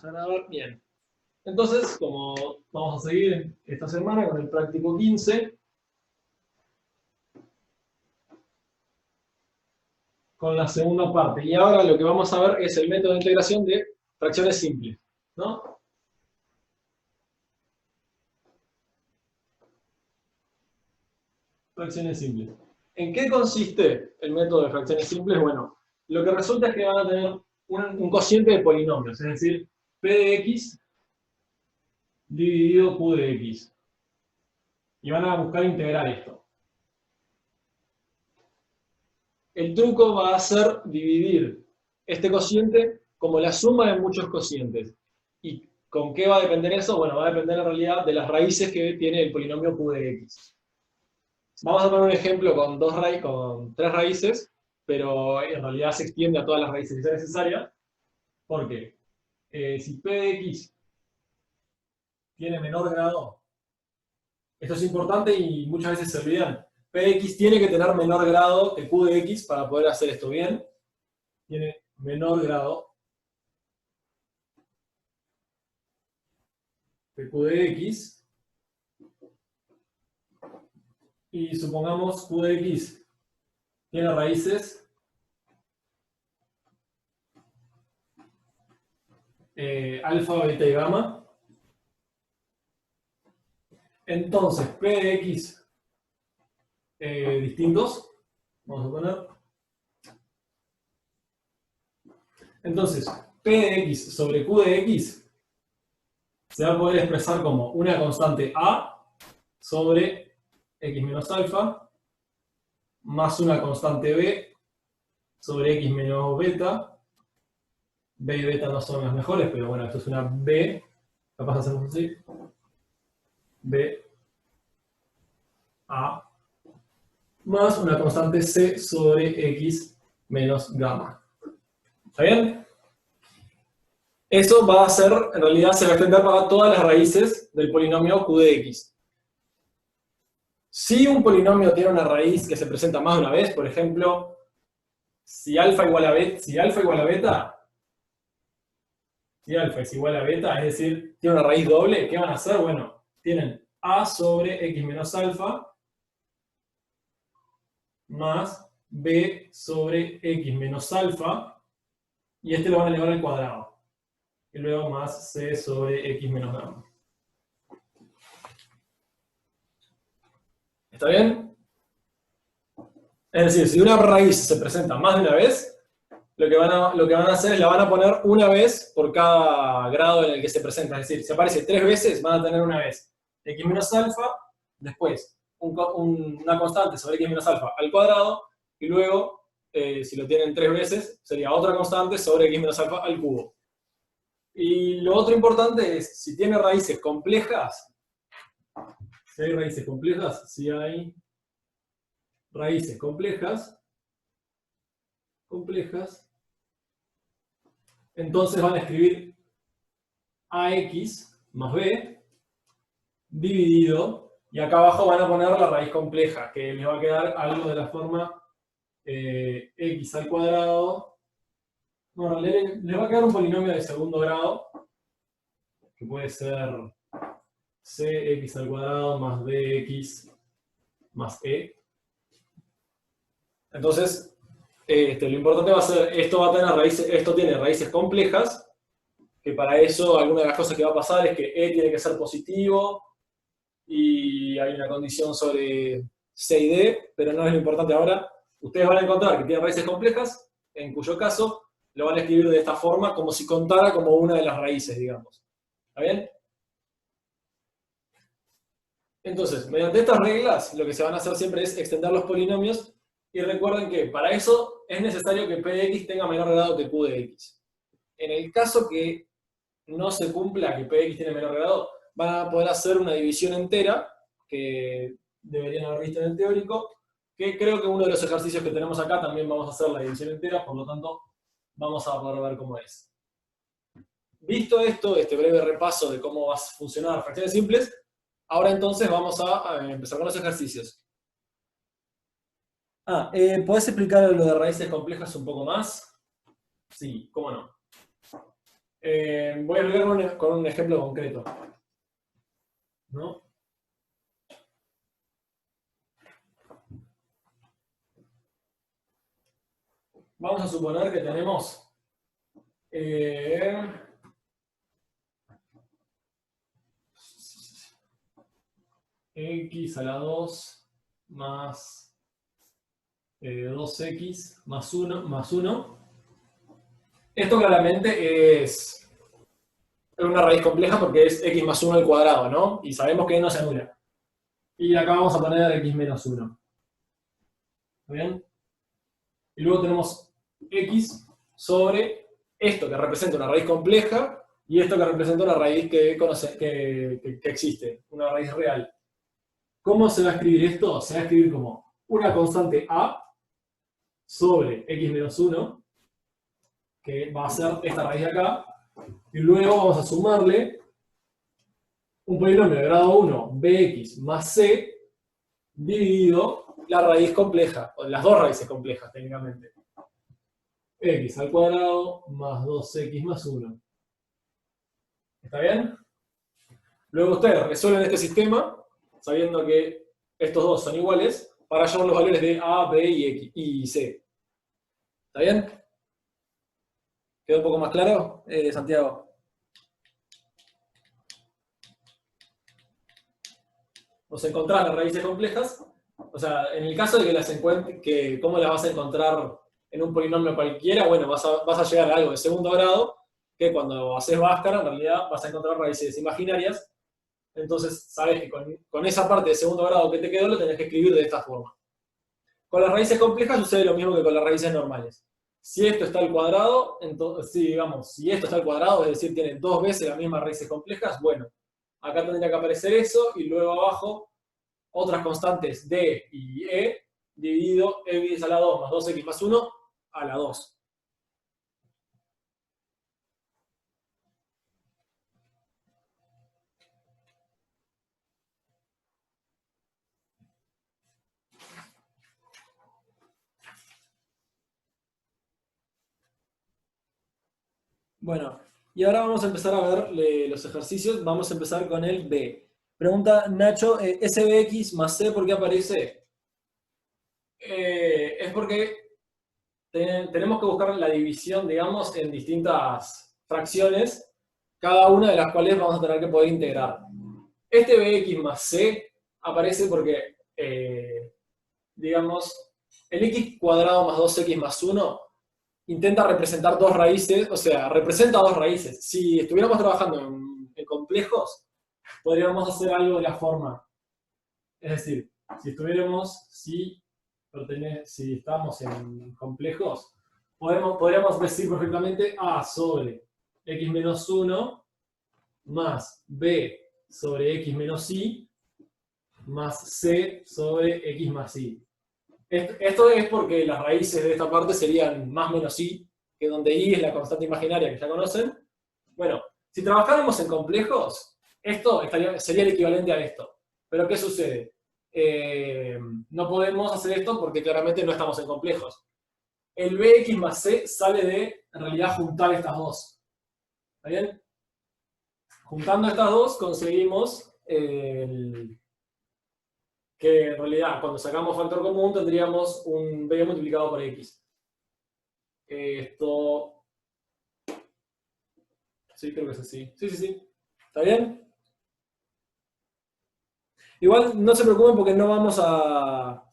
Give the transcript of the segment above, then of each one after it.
Vamos a grabar. Bien. Entonces, como vamos a seguir esta semana con el práctico 15, con la segunda parte. Y ahora lo que vamos a ver es el método de integración de fracciones simples, ¿no? Fracciones simples. ¿En qué consiste el método de fracciones simples? Bueno, lo que resulta es que van a tener un cociente de polinomios, es decir, P de X dividido Q de X. Y van a buscar integrar esto. El truco va a ser dividir este cociente como la suma de muchos cocientes. ¿Y con qué va a depender eso? Bueno, va a depender en realidad de las raíces que tiene el polinomio Q de X. Vamos a poner un ejemplo con tres raíces, pero en realidad se extiende a todas las raíces que sea necesaria. Porque si P de X tiene menor grado, esto es importante y muchas veces se olvidan. P de X tiene que tener menor grado que Q de X para poder hacer esto bien. Tiene menor grado que Q de X. Y supongamos Q de X tiene raíces alfa, beta y gamma. Entonces, P de X distintos, vamos a poner. Entonces, P de X sobre Q de X se va a poder expresar como una constante A sobre X menos alfa más una constante B sobre X menos beta. B y beta no son las mejores, pero bueno, esto es una B. Capaz hacemos así. B, A, más una constante C sobre X menos gamma. ¿Está bien? Eso va a ser, en realidad se va a extender para todas las raíces del polinomio Q de X. Si un polinomio tiene una raíz que se presenta más de una vez, por ejemplo, si alfa igual a beta, si alfa es igual a beta, es decir, tiene una raíz doble, ¿qué van a hacer? Bueno, tienen A sobre X menos alfa más B sobre X menos alfa, y este lo van a elevar al cuadrado. Y luego más C sobre X menos gamma. ¿Está bien? Es decir, si una raíz se presenta más de una vez, lo que van a hacer es la van a poner una vez por cada grado en el que se presenta. Es decir, si aparece 3 veces, van a tener una vez X menos alfa, después una constante sobre X menos alfa al cuadrado, y luego, si lo tienen 3 veces, sería otra constante sobre X menos alfa al cubo. Y lo otro importante es, si tiene raíces complejas, si hay raíces complejas, entonces van a escribir AX más B dividido, y acá abajo van a poner la raíz compleja, que les va a quedar algo de la forma X al cuadrado. Bueno, les va a quedar un polinomio de segundo grado, que puede ser CX al cuadrado más BX más E. Entonces, lo importante va a ser, esto tiene raíces complejas, que para eso alguna de las cosas que va a pasar es que E tiene que ser positivo, y hay una condición sobre C y D, pero no es lo importante ahora. Ustedes van a encontrar que tiene raíces complejas, en cuyo caso lo van a escribir de esta forma, como si contara como una de las raíces, digamos. ¿Está bien? Entonces, mediante estas reglas, lo que se van a hacer siempre es extender los polinomios, y recuerden que para eso es necesario que P de X tenga menor grado que Q de X. En el caso que no se cumpla que P de X tiene menor grado, van a poder hacer una división entera, que deberían haber visto en el teórico, que creo que uno de los ejercicios que tenemos acá también vamos a hacer la división entera, por lo tanto vamos a poder ver cómo es. Visto esto, este breve repaso de cómo va a funcionar fracciones simples, ahora entonces vamos a empezar con los ejercicios. ¿Podés explicar lo de raíces complejas un poco más? Sí, cómo no. Voy a explicar con un ejemplo concreto, ¿no? Vamos a suponer que tenemos x a la 2 más 2x más 1 más 1. Esto claramente es una raíz compleja porque es x más 1 al cuadrado, ¿no? Y sabemos que no se anula. Y acá vamos a poner x menos 1. ¿Está bien? Y luego tenemos x sobre esto que representa una raíz compleja y esto que representa una raíz que existe, una raíz real. ¿Cómo se va a escribir esto? Se va a escribir como una constante a sobre x menos 1, que va a ser esta raíz de acá, y luego vamos a sumarle un polinomio de grado 1, bx más c, dividido la raíz compleja, o las dos raíces complejas técnicamente. X al cuadrado más 2x más 1. ¿Está bien? Luego ustedes resuelven este sistema, sabiendo que estos dos son iguales, para hallar los valores de A, B y C. ¿Está bien? ¿Quedó un poco más claro, Santiago? Os encontrás las raíces complejas. O sea, en el caso de que las encuentres, ¿cómo las vas a encontrar en un polinomio cualquiera? Bueno, vas a llegar a algo de segundo grado, que cuando haces Bhaskara, en realidad vas a encontrar raíces imaginarias. Entonces, sabes que con esa parte de segundo grado que te quedó, lo tenés que escribir de esta forma. Con las raíces complejas sucede lo mismo que con las raíces normales. Si esto está al cuadrado, entonces, si esto está al cuadrado, es decir, tiene dos veces las mismas raíces complejas, bueno, acá tendría que aparecer eso, y luego abajo otras constantes d y e, dividido x a la 2 más 2x más 1 a la 2. Bueno, y ahora vamos a empezar a ver los ejercicios. Vamos a empezar con el B. Pregunta Nacho, SBX más C, ¿por qué aparece? Es porque tenemos que buscar la división, digamos, en distintas fracciones, cada una de las cuales vamos a tener que poder integrar. Este BX más C aparece porque, digamos, el x cuadrado más 2x más 1 intenta representar dos raíces, o sea, representa dos raíces. Si estuviéramos trabajando en complejos, podríamos hacer algo de la forma. Es decir, si estamos en complejos, podríamos decir perfectamente A sobre x menos 1 más B sobre x menos y más C sobre x más y. Esto es porque las raíces de esta parte serían más menos i, que donde i es la constante imaginaria que ya conocen. Bueno, si trabajáramos en complejos, esto sería el equivalente a esto. Pero ¿qué sucede? No podemos hacer esto porque claramente no estamos en complejos. El bx más c sale de, en realidad, juntar estas dos. ¿Está bien? Juntando estas dos conseguimos que en realidad cuando sacamos factor común tendríamos un b multiplicado por x. Esto... Sí, creo que es así. Sí. ¿Está bien? Igual no se preocupen porque no vamos a...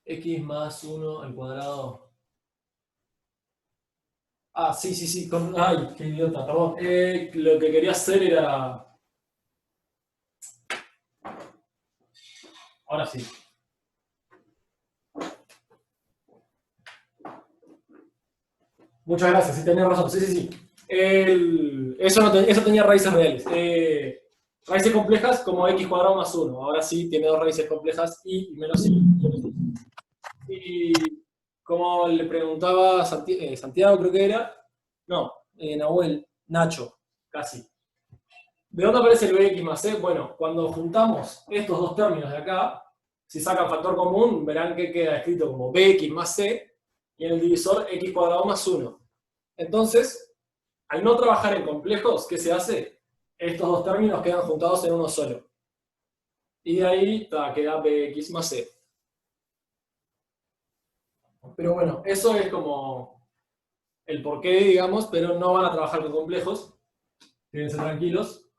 x más 1 al cuadrado. Ah, sí. Ay, qué idiota, perdón. Lo que quería hacer era... Ahora sí. Muchas gracias, sí, tenía razón. Sí. Eso tenía raíces reales. Raíces complejas como x cuadrado más 1. Ahora sí tiene dos raíces complejas y menos y. Y como le preguntaba Santiago, creo que era. No, Nahuel, Nacho, casi. ¿De dónde aparece el bx más c? Bueno, cuando juntamos estos dos términos de acá, si sacan factor común, verán que queda escrito como bx más c. y en el divisor x cuadrado más 1. Entonces, al no trabajar en complejos, ¿qué se hace? Estos dos términos quedan juntados en uno solo. Y de ahí queda bx más c. Pero bueno, eso es como el porqué, digamos, pero no van a trabajar con complejos. Quédense tranquilos.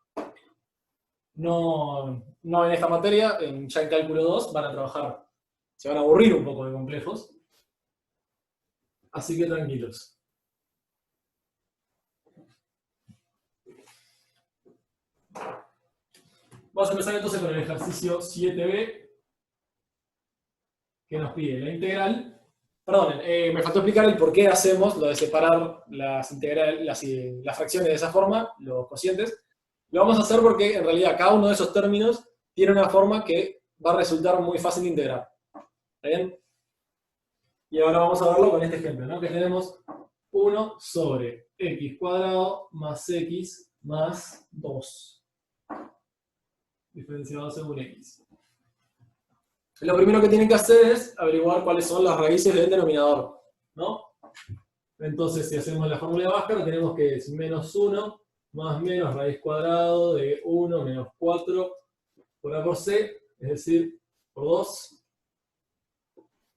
No en esta materia, ya en cálculo 2 van a trabajar, se van a aburrir un poco de complejos. Así que tranquilos. Vamos a empezar entonces con el ejercicio 7b, que nos pide la integral. Perdón, me faltó explicar el por qué hacemos lo de separar las fracciones de esa forma, los cocientes. Lo vamos a hacer porque en realidad cada uno de esos términos tiene una forma que va a resultar muy fácil de integrar. ¿Está bien? Y ahora vamos a verlo con este ejemplo, ¿no? Que tenemos 1 sobre x cuadrado más x más 2. Diferenciado según x. Lo primero que tienen que hacer es averiguar cuáles son las raíces del denominador, ¿no? Entonces, si hacemos la fórmula de Bhaskara, tenemos que es menos 1 más menos raíz cuadrado de 1 menos 4 por A por C, es decir, por 2,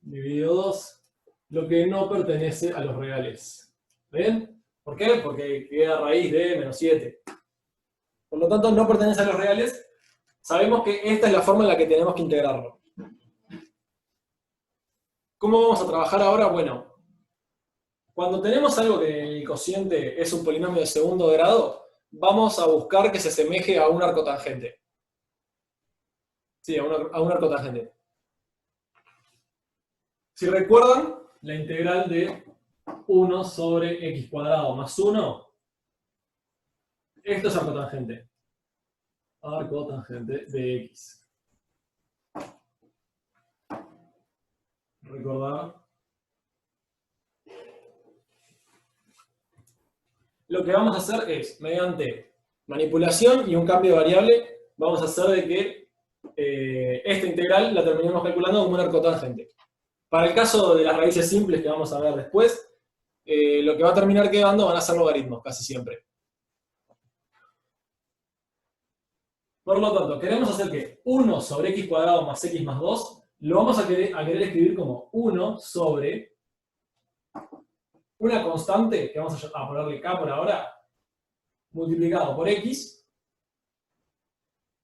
dividido 2, lo que no pertenece a los reales. ¿Bien? ¿Por qué? Porque queda raíz de menos 7. Por lo tanto, no pertenece a los reales. Sabemos que esta es la forma en la que tenemos que integrarlo. ¿Cómo vamos a trabajar ahora? Bueno, cuando tenemos algo que el cociente es un polinomio de segundo grado, vamos a buscar que se asemeje a un arcotangente. Sí, a un arcotangente. Si recuerdan, la integral de 1 sobre x cuadrado más 1, esto es arcotangente. Arcotangente de x. Recordar. Lo que vamos a hacer es, mediante manipulación y un cambio de variable, vamos a hacer de que esta integral la terminemos calculando como un arcotangente. Para el caso de las raíces simples que vamos a ver después, lo que va a terminar quedando van a ser logaritmos, casi siempre. Por lo tanto, queremos hacer que 1 sobre x cuadrado más x más 2, lo vamos a querer escribir como 1 sobre una constante, que vamos a ponerle k por ahora, multiplicado por x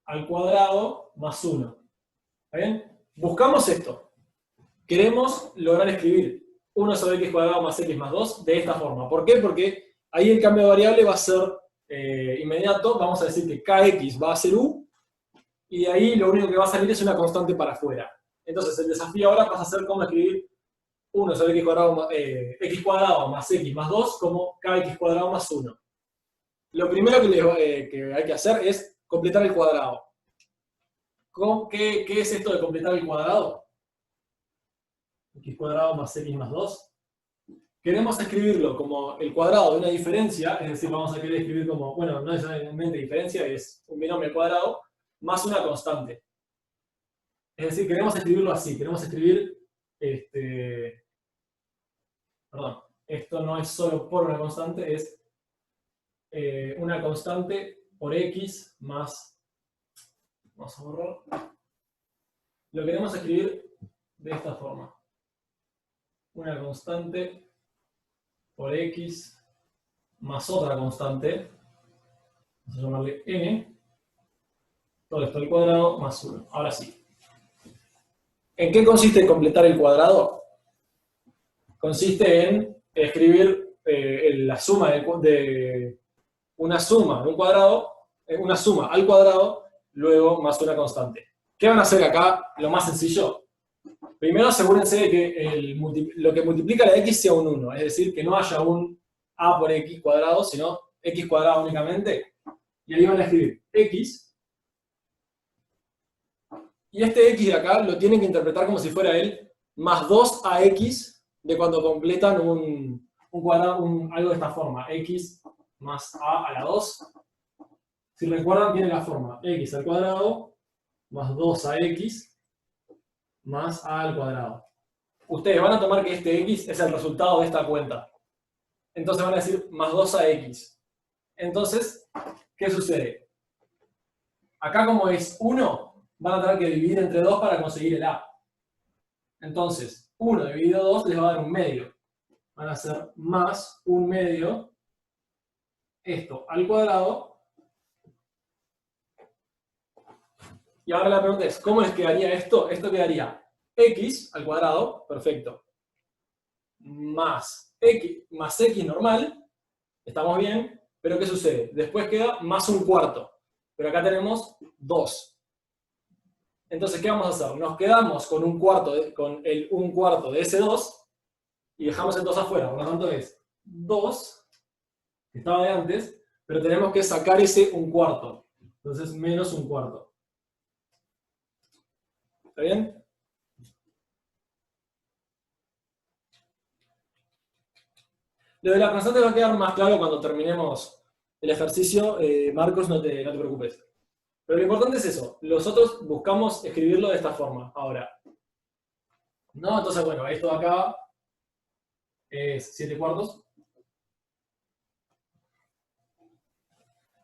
al cuadrado más 1. ¿Está bien? Buscamos esto. Queremos lograr escribir 1 sobre x cuadrado más x más 2 de esta forma. ¿Por qué? Porque ahí el cambio de variable va a ser inmediato. Vamos a decir que kx va a ser u, y de ahí lo único que va a salir es una constante para afuera. Entonces el desafío ahora pasa a ser cómo escribir 1 sobre x cuadrado más x más 2 como kx cuadrado más 1. Lo primero que hay que hacer es completar el cuadrado. ¿Qué es esto de completar el cuadrado? X cuadrado más x más 2. Queremos escribirlo como el cuadrado de una diferencia, es decir, vamos a querer escribir como, bueno, no es necesariamente diferencia, es un binomio al cuadrado, más una constante. Es decir, queremos escribirlo así, queremos escribir, perdón, esto no es solo por una constante, es una constante por x más, vamos a borrar, lo queremos escribir de esta forma. Una constante por x más otra constante, vamos a llamarle n, todo esto al cuadrado más 1. Ahora sí. ¿En qué consiste completar el cuadrado? Consiste en escribir la suma de una suma de un cuadrado, una suma al cuadrado, luego más una constante. ¿Qué van a hacer acá? Lo más sencillo. Primero asegúrense de que lo que multiplica la x sea un 1, es decir, que no haya un a por x cuadrado, sino x cuadrado únicamente. Y ahí van a escribir x. Y este x de acá lo tienen que interpretar como si fuera el más 2ax de cuando completan un cuadrado, algo de esta forma. X más a la 2. Si recuerdan, tiene la forma x al cuadrado más 2ax más a al cuadrado. ustedes van a tomar que este x es el resultado de esta cuenta. Entonces van a decir más 2ax. Entonces, ¿qué sucede? Acá como es 1, van a tener que dividir entre 2 para conseguir el a. Entonces, 1 dividido 2 les va a dar un medio. Van a ser más un medio, esto al cuadrado. Y ahora la pregunta es, ¿cómo les quedaría esto? Esto quedaría x al cuadrado, perfecto, más x normal, estamos bien, pero ¿qué sucede? Después queda más un cuarto, pero acá tenemos 2. Entonces, ¿qué vamos a hacer? Nos quedamos con un cuarto de ese 2 y dejamos el 2 afuera, por lo tanto es 2, que estaba de antes, pero tenemos que sacar ese un cuarto, entonces menos un cuarto. ¿Está bien? Lo de la constante va a quedar más claro cuando terminemos el ejercicio. Marcos, no te preocupes. Pero lo importante es eso. Nosotros buscamos escribirlo de esta forma. Ahora. ¿No? Entonces, bueno, esto de acá es 7 cuartos.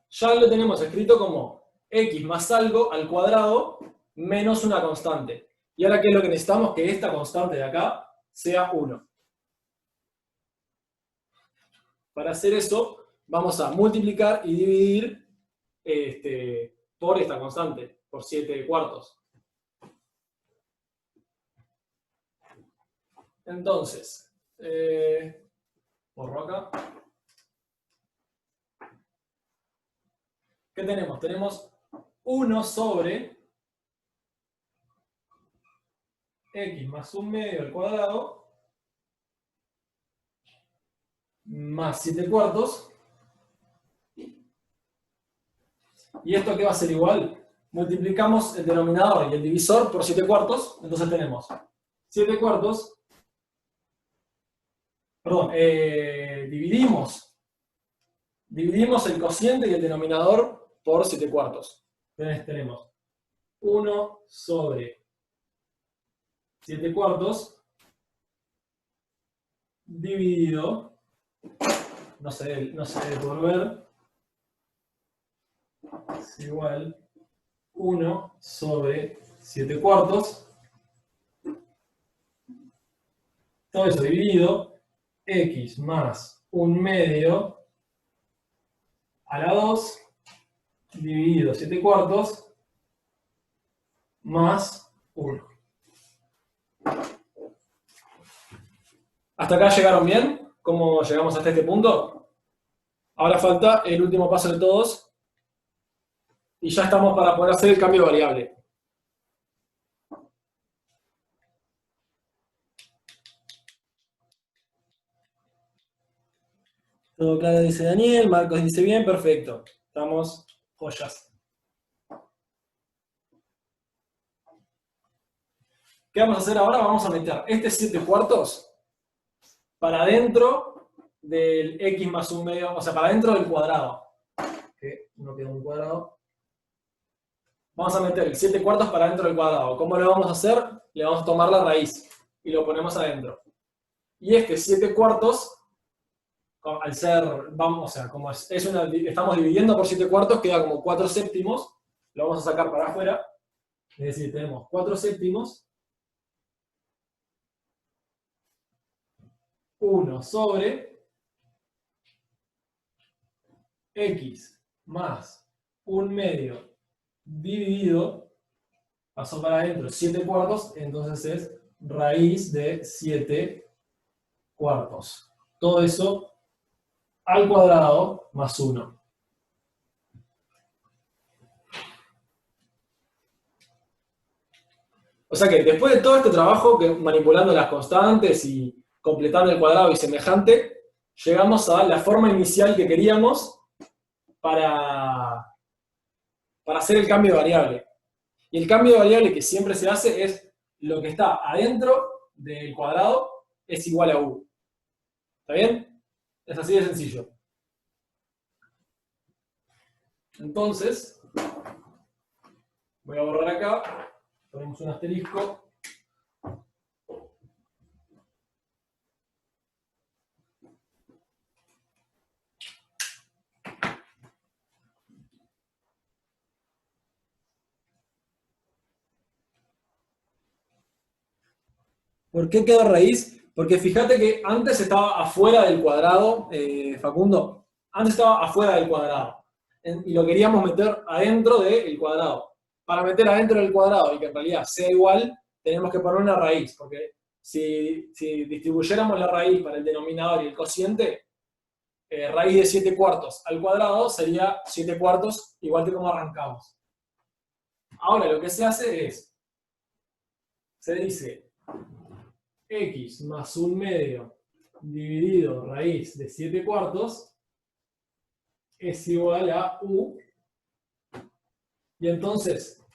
Ya lo tenemos escrito como x más algo al cuadrado menos una constante. Y ahora, ¿qué es lo que necesitamos? Que esta constante de acá sea 1. Para hacer eso, vamos a multiplicar y dividir por esta constante, por 7 cuartos. Entonces, borro acá. ¿Qué tenemos? Tenemos 1 sobre x más un medio al cuadrado más 7 cuartos. ¿Y esto qué va a ser igual? Multiplicamos el denominador y el divisor por 7 cuartos, entonces tenemos 7 cuartos, perdón, dividimos el cociente y el denominador por 7 cuartos. Entonces tenemos 1 sobre 7 cuartos dividido, no se debe poder ver, es igual 1 sobre 7 cuartos, todo eso dividido, x más un medio a la 2 dividido 7 cuartos más 1. ¿Hasta acá llegaron bien? ¿Cómo llegamos hasta este punto? Ahora falta el último paso de todos y ya estamos para poder hacer el cambio de variable. Todo claro, dice Daniel. Marcos dice bien, perfecto. Estamos joyas. ¿Qué vamos a hacer ahora? Vamos a meter este 7 cuartos para dentro del x más un medio, o sea, para dentro del cuadrado. Que no queda un cuadrado. Vamos a meter el 7 cuartos para dentro del cuadrado. ¿Cómo lo vamos a hacer? Le vamos a tomar la raíz y lo ponemos adentro. Y este 7 cuartos, al ser, vamos, o sea, como estamos dividiendo por 7 cuartos, queda como 4 séptimos. Lo vamos a sacar para afuera. Es decir, tenemos 4 séptimos. 1 sobre x más un medio dividido, pasó para adentro 7 cuartos, entonces es raíz de 7 cuartos. Todo eso al cuadrado más 1. O sea que después de todo este trabajo, manipulando las constantes y completando el cuadrado y semejante, llegamos a la forma inicial que queríamos para hacer el cambio de variable. Y el cambio de variable que siempre se hace es lo que está adentro del cuadrado es igual a u. ¿Está bien? Es así de sencillo. Entonces, voy a borrar acá, ponemos un asterisco. ¿Por qué quedó raíz? Porque fíjate que antes estaba afuera del cuadrado, Facundo, antes estaba afuera del cuadrado. Y lo queríamos meter adentro del cuadrado. Para meter adentro del cuadrado y que en realidad sea igual, tenemos que poner una raíz, porque si distribuyéramos la raíz para el denominador y el cociente, raíz de 7 cuartos al cuadrado sería 7 cuartos, igual que como arrancamos. Ahora lo que se hace es, se dice x más 1/2 dividido raíz de 7 cuartos es igual a u. Y entonces,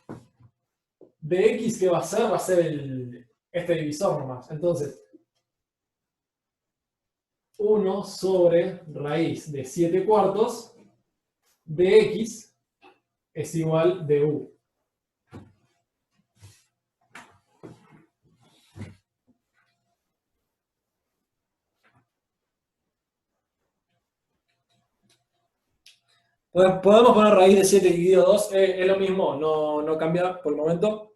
de x, ¿qué va a ser? Va a ser este divisor nomás. Entonces, 1 sobre raíz de 7 cuartos de x es igual de u. Podemos poner raíz de 7 dividido 2, es lo mismo, no cambia por el momento.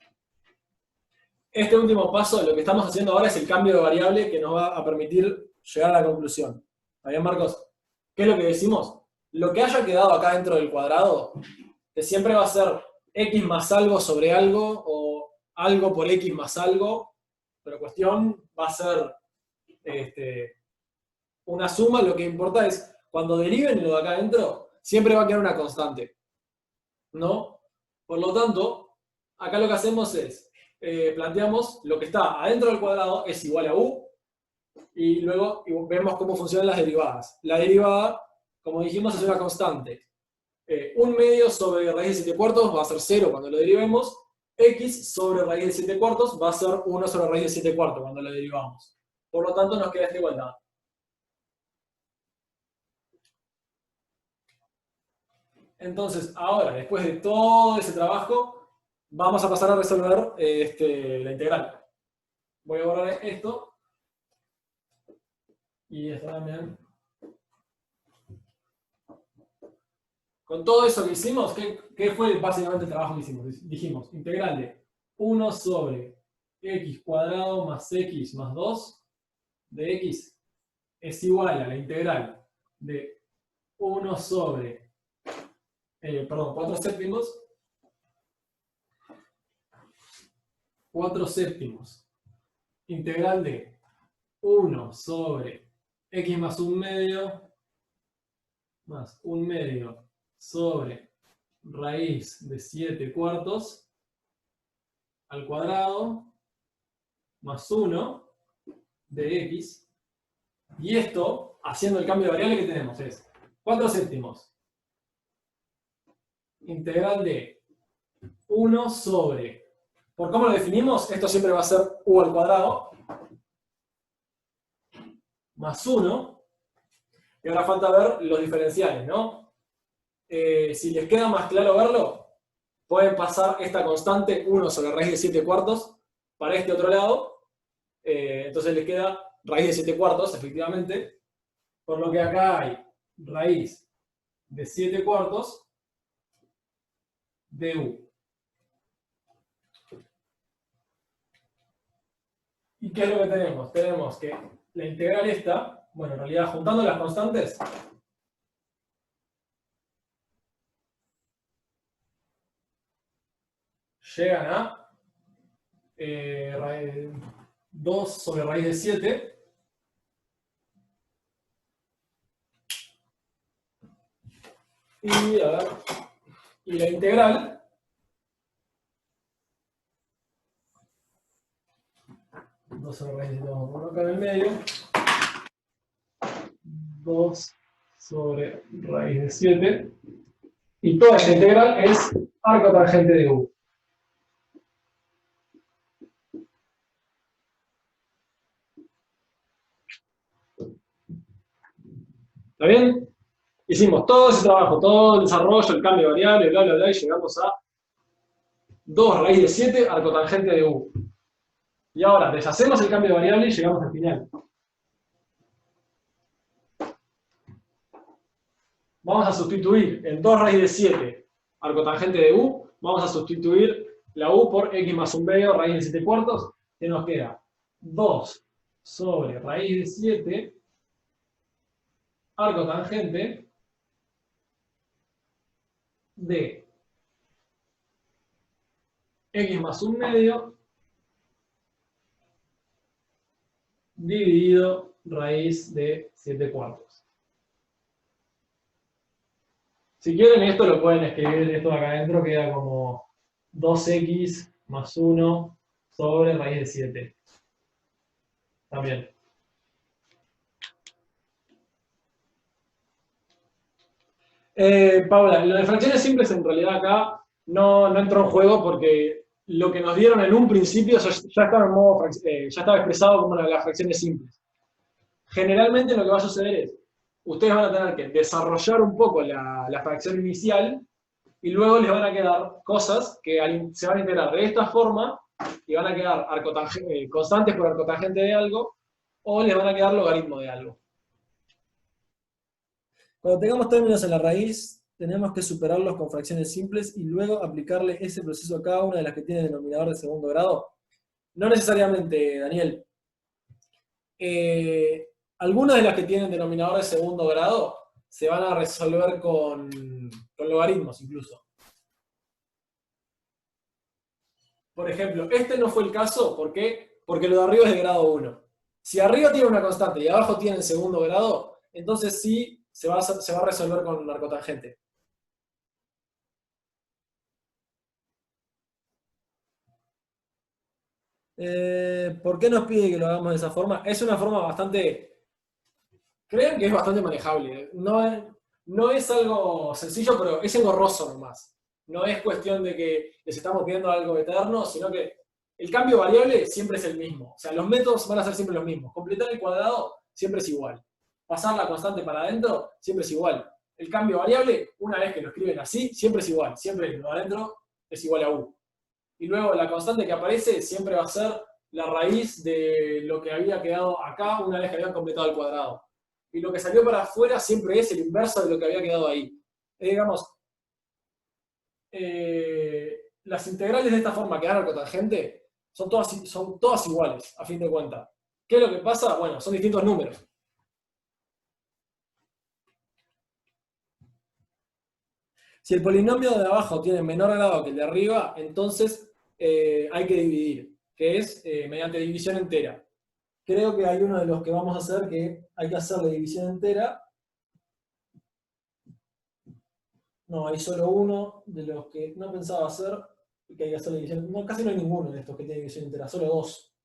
Este último paso, lo que estamos haciendo ahora es el cambio de variable que nos va a permitir llegar a la conclusión. ¿Está bien, Marcos? ¿Qué es lo que decimos? Lo que haya quedado acá dentro del cuadrado, que siempre va a ser x más algo sobre algo, o algo por x más algo, pero cuestión va a ser una suma. Lo que importa es, cuando deriven lo de acá adentro, siempre va a quedar una constante, ¿no? Por lo tanto, acá lo que hacemos es, planteamos lo que está adentro del cuadrado es igual a u, y luego vemos cómo funcionan las derivadas. La derivada, como dijimos, es una constante. 1/2 sobre raíz de 7 cuartos va a ser 0 cuando lo derivemos. X sobre raíz de 7 cuartos va a ser 1 sobre raíz de 7 cuartos cuando lo derivamos. Por lo tanto, nos queda esta igualdad. Entonces, ahora, después de todo ese trabajo, vamos a pasar a resolver la integral. Voy a borrar esto. Y esto también. Con todo eso que hicimos, ¿qué fue básicamente el trabajo que hicimos? Dijimos, integral de 1 sobre x cuadrado más x más 2 de x es igual a la integral de 1 sobre, 4 séptimos, 4 séptimos, integral de 1 sobre x más 1/2 más 1/2 sobre raíz de 7 cuartos al cuadrado más 1 de x. Y esto, haciendo el cambio de variable que tenemos, es 4 séptimos. Integral de 1 sobre... ¿Por cómo lo definimos? Esto siempre va a ser u al cuadrado más 1. Y ahora falta ver los diferenciales, ¿no? Si les queda más claro verlo, pueden pasar esta constante 1 sobre raíz de 7 cuartos para este otro lado. Entonces les queda raíz de 7 cuartos, efectivamente. Por lo que acá hay raíz de 7 cuartos de u. ¿Y qué es lo que tenemos? Tenemos que la integral esta, bueno, en realidad juntando las constantes, llegan a 2 sobre raíz de 7. Y, a ver, y la integral sobre raíz de 2, acá en el medio, 2 sobre raíz de 7, y toda esta integral es arco tangente de u. ¿Está bien? Hicimos todo ese trabajo, todo el desarrollo, el cambio de variable, bla, bla, bla, y llegamos a 2 raíz de 7 arco tangente de u. Y ahora deshacemos el cambio de variable y llegamos al final. Vamos a sustituir en 2 raíz de 7 arco tangente de u, vamos a sustituir la u por x más 1/2 raíz de 7 cuartos, que nos queda 2 sobre raíz de 7, arco tangente de x más un medio dividido raíz de 7 cuartos. Si quieren esto lo pueden escribir, esto de acá adentro queda como 2x más 1 sobre raíz de 7. También. Paula, lo de fracciones simples en realidad acá no entró en juego porque lo que nos dieron en un principio ya estaba, en modo, ya estaba expresado como las fracciones simples. Generalmente lo que va a suceder es, ustedes van a tener que desarrollar un poco la fracción inicial y luego les van a quedar cosas que se van a integrar de esta forma y van a quedar constantes por arcotangente de algo o les van a quedar logaritmo de algo. Cuando tengamos términos en la raíz, tenemos que superarlos con fracciones simples y luego aplicarle ese proceso a cada una de las que tiene denominador de segundo grado. No necesariamente, Daniel. Algunas de las que tienen denominador de segundo grado se van a resolver con logaritmos incluso. Por ejemplo, este no fue el caso, ¿por qué? Porque lo de arriba es de grado 1. Si arriba tiene una constante y abajo tiene el segundo grado, entonces sí se va a resolver con un arcotangente. ¿Por qué nos pide que lo hagamos de esa forma? Es una forma bastante... Crean que es bastante manejable. No es algo sencillo, pero es engorroso nomás. No es cuestión de que les estamos pidiendo algo eterno, sino que el cambio variable siempre es el mismo. O sea, los métodos van a ser siempre los mismos. Completar el cuadrado siempre es igual. Pasar la constante para adentro siempre es igual. El cambio variable, una vez que lo escriben así, siempre es igual. Siempre lo de adentro es igual a u. Y luego la constante que aparece siempre va a ser la raíz de lo que había quedado acá una vez que habían completado el cuadrado. Y lo que salió para afuera siempre es el inverso de lo que había quedado ahí. Digamos, las integrales de esta forma que dan arcotangente son todas iguales, a fin de cuentas. ¿Qué es lo que pasa? Bueno, son distintos números. Si el polinomio de abajo tiene menor grado que el de arriba, entonces hay que dividir, que es mediante división entera. Creo que hay uno de los que vamos a hacer que hay que hacer la división entera. No, hay solo uno de los que no pensaba hacer que hay que hacer la división. No, casi no hay ninguno de estos que tiene división entera, solo dos.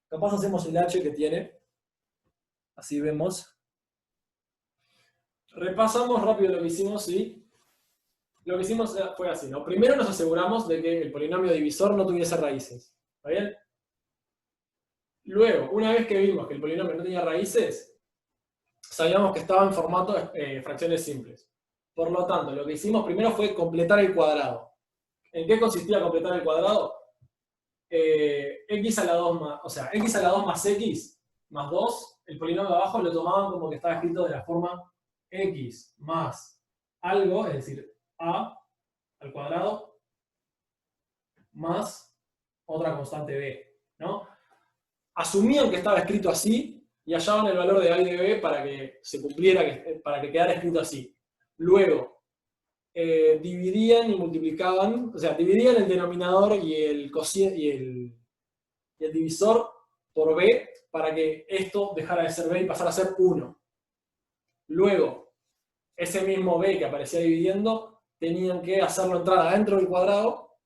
Capaz hacemos el h que tiene. Así vemos. Repasamos rápido lo que hicimos, ¿sí? Lo que hicimos fue así, ¿no? Primero nos aseguramos de que el polinomio divisor no tuviese raíces. ¿Está bien? Luego, una vez que vimos que el polinomio no tenía raíces, sabíamos que estaba en formato fracciones simples. Por lo tanto, lo que hicimos primero fue completar el cuadrado. ¿En qué consistía completar el cuadrado? X a la 2 más, o sea, x a la 2 más x más 2, el polinomio de abajo lo tomaban como que estaba escrito de la forma x más algo, es decir, a al cuadrado, más otra constante b, ¿no? Asumían que estaba escrito así y hallaban el valor de a y de b para que se cumpliera, para que quedara escrito así. Luego, dividían y multiplicaban, o sea, dividían el denominador y el divisor por b para que esto dejara de ser b y pasara a ser 1. Luego, ese mismo b que aparecía dividiendo, tenían que hacerlo entrar adentro del cuadrado.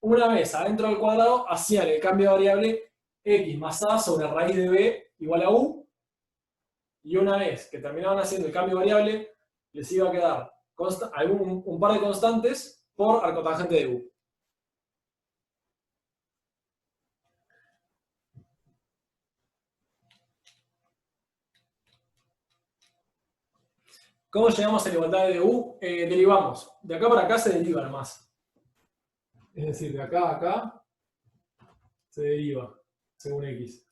Una vez adentro del cuadrado, hacían el cambio de variable x más a sobre raíz de b igual a u. Y una vez que terminaban haciendo el cambio de variable, les iba a quedar un par de constantes por arcotangente de u. ¿Cómo llegamos a la igualdad de u? Derivamos. De acá para acá se deriva nomás. Es decir, de acá a acá se deriva según x.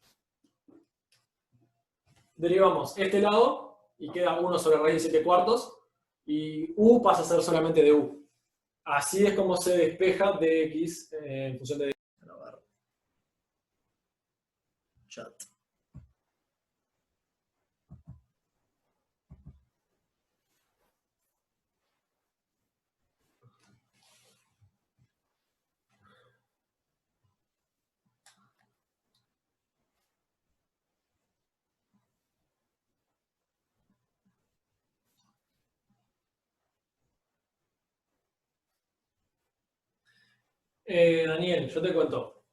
Derivamos este lado y queda 1 sobre raíz de 7 cuartos y u pasa a ser solamente de u. Así es como se despeja de x en función de... chat. Daniel, yo te cuento.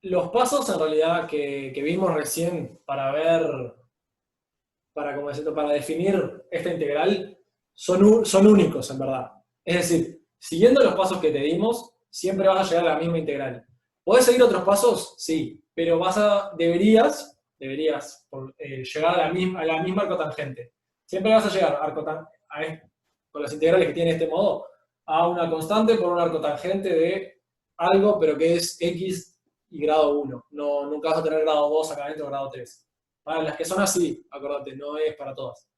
Los pasos en realidad que vimos recién para ver, como decirlo, para definir esta integral son únicos en verdad. Es decir, siguiendo los pasos que te dimos, siempre vas a llegar a la misma integral. ¿Podés seguir otros pasos? Sí, pero deberías llegar a la misma arcotangente. Siempre vas a llegar con las integrales que tiene este modo a una constante por un arcotangente de algo, pero que es x y grado 1. No, nunca vas a tener grado 2 acá adentro, grado 3. Para las que son así, acordate, no es para todas.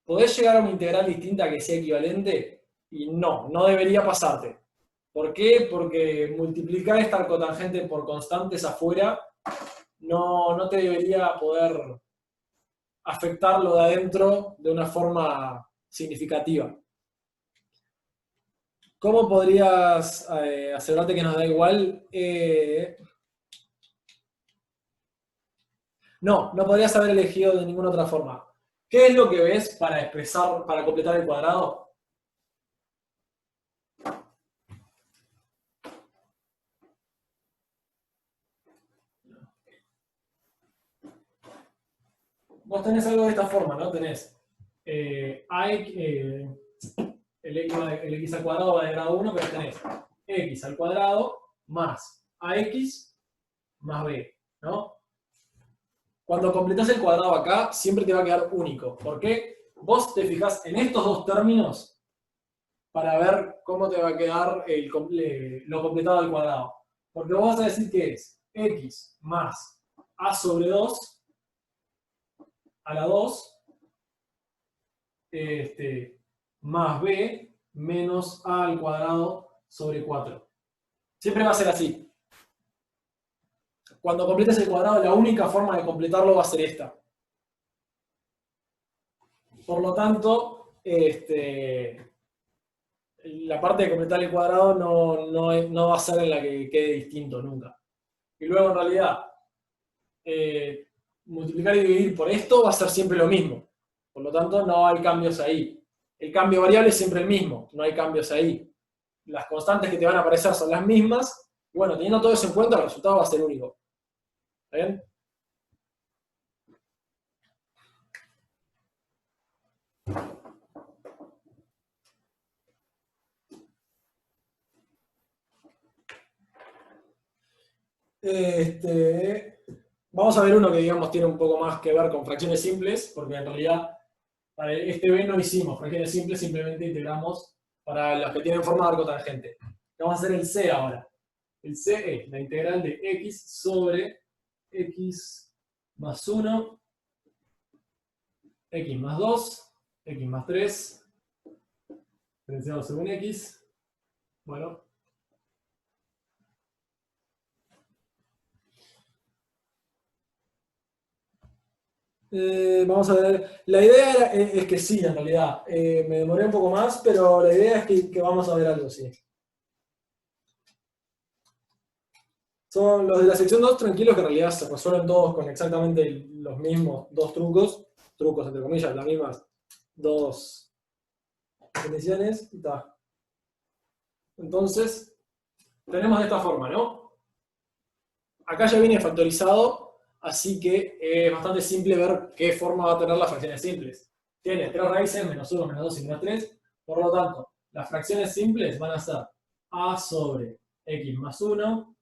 ¿Podés llegar a una integral distinta que sea equivalente? Y no debería pasarte. ¿Por qué? Porque multiplicar esta arcotangente por constantes afuera no te debería poder afectar lo de adentro de una forma significativa. ¿Cómo podrías asegurarte que nos da igual? No podrías haber elegido de ninguna otra forma. ¿Qué es lo que ves para completar el cuadrado? Vos tenés algo de esta forma, ¿no? Tenés el x al cuadrado va de grado 1, pero tenés x al cuadrado más ax más b, ¿no? Cuando completás el cuadrado acá, siempre te va a quedar único. ¿Por qué? Vos te fijás en estos dos términos para ver cómo te va a quedar lo completado al cuadrado. Porque vos vas a decir que es x más a sobre 2 a la 2 más b menos a al cuadrado sobre 4. Siempre va a ser así. Cuando completes el cuadrado, la única forma de completarlo va a ser esta. Por lo tanto, la parte de completar el cuadrado no va a ser en la que quede distinto nunca. Y luego, en realidad, multiplicar y dividir por esto va a ser siempre lo mismo. Por lo tanto, no hay cambios ahí. El cambio variable es siempre el mismo, no hay cambios ahí. Las constantes que te van a aparecer son las mismas. Y bueno, teniendo todo eso en cuenta, el resultado va a ser único. ¿Está bien? Vamos a ver uno que, digamos, tiene un poco más que ver con fracciones simples, porque en realidad para este B no hicimos fracciones simples, simplemente integramos para los que tienen forma de arcotangente. Vamos a hacer el C ahora. El C es la integral de x sobre x más 1, x más 2, x más 3, diferenciado según x. Bueno. Vamos a ver. La idea es que sí, en realidad. Me demoré un poco más, pero la idea es que vamos a ver algo, sí. Son los de la sección 2 tranquilos, que en realidad se resuelven todos con exactamente los mismos dos trucos entre comillas, las mismas dos definiciones. Entonces, tenemos de esta forma, ¿no? Acá ya viene factorizado, así que es bastante simple ver qué forma va a tener las fracciones simples. Tiene 3 raíces, menos 1, menos 2 y menos 3. Por lo tanto, las fracciones simples van a ser a sobre x más 1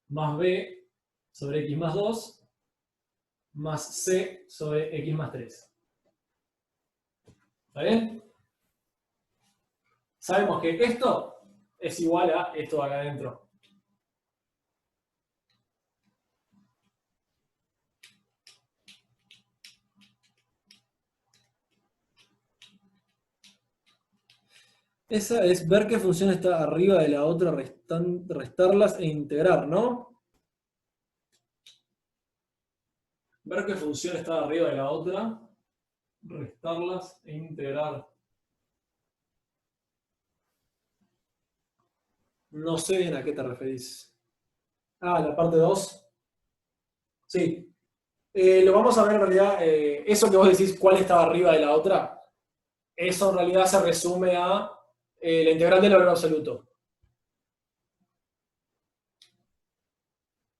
más b sobre x más 2 más c sobre x más 3. ¿Está bien? Sabemos que esto es igual a esto de acá adentro. Esa es ver qué función está arriba de la otra, restarlas e integrar, ¿no? Ver qué función está arriba de la otra, restarlas e integrar. No sé bien a qué te referís. Ah, la parte 2. Sí. Lo vamos a ver en realidad, eso que vos decís, cuál estaba arriba de la otra, eso en realidad se resume a la integral del valor absoluto.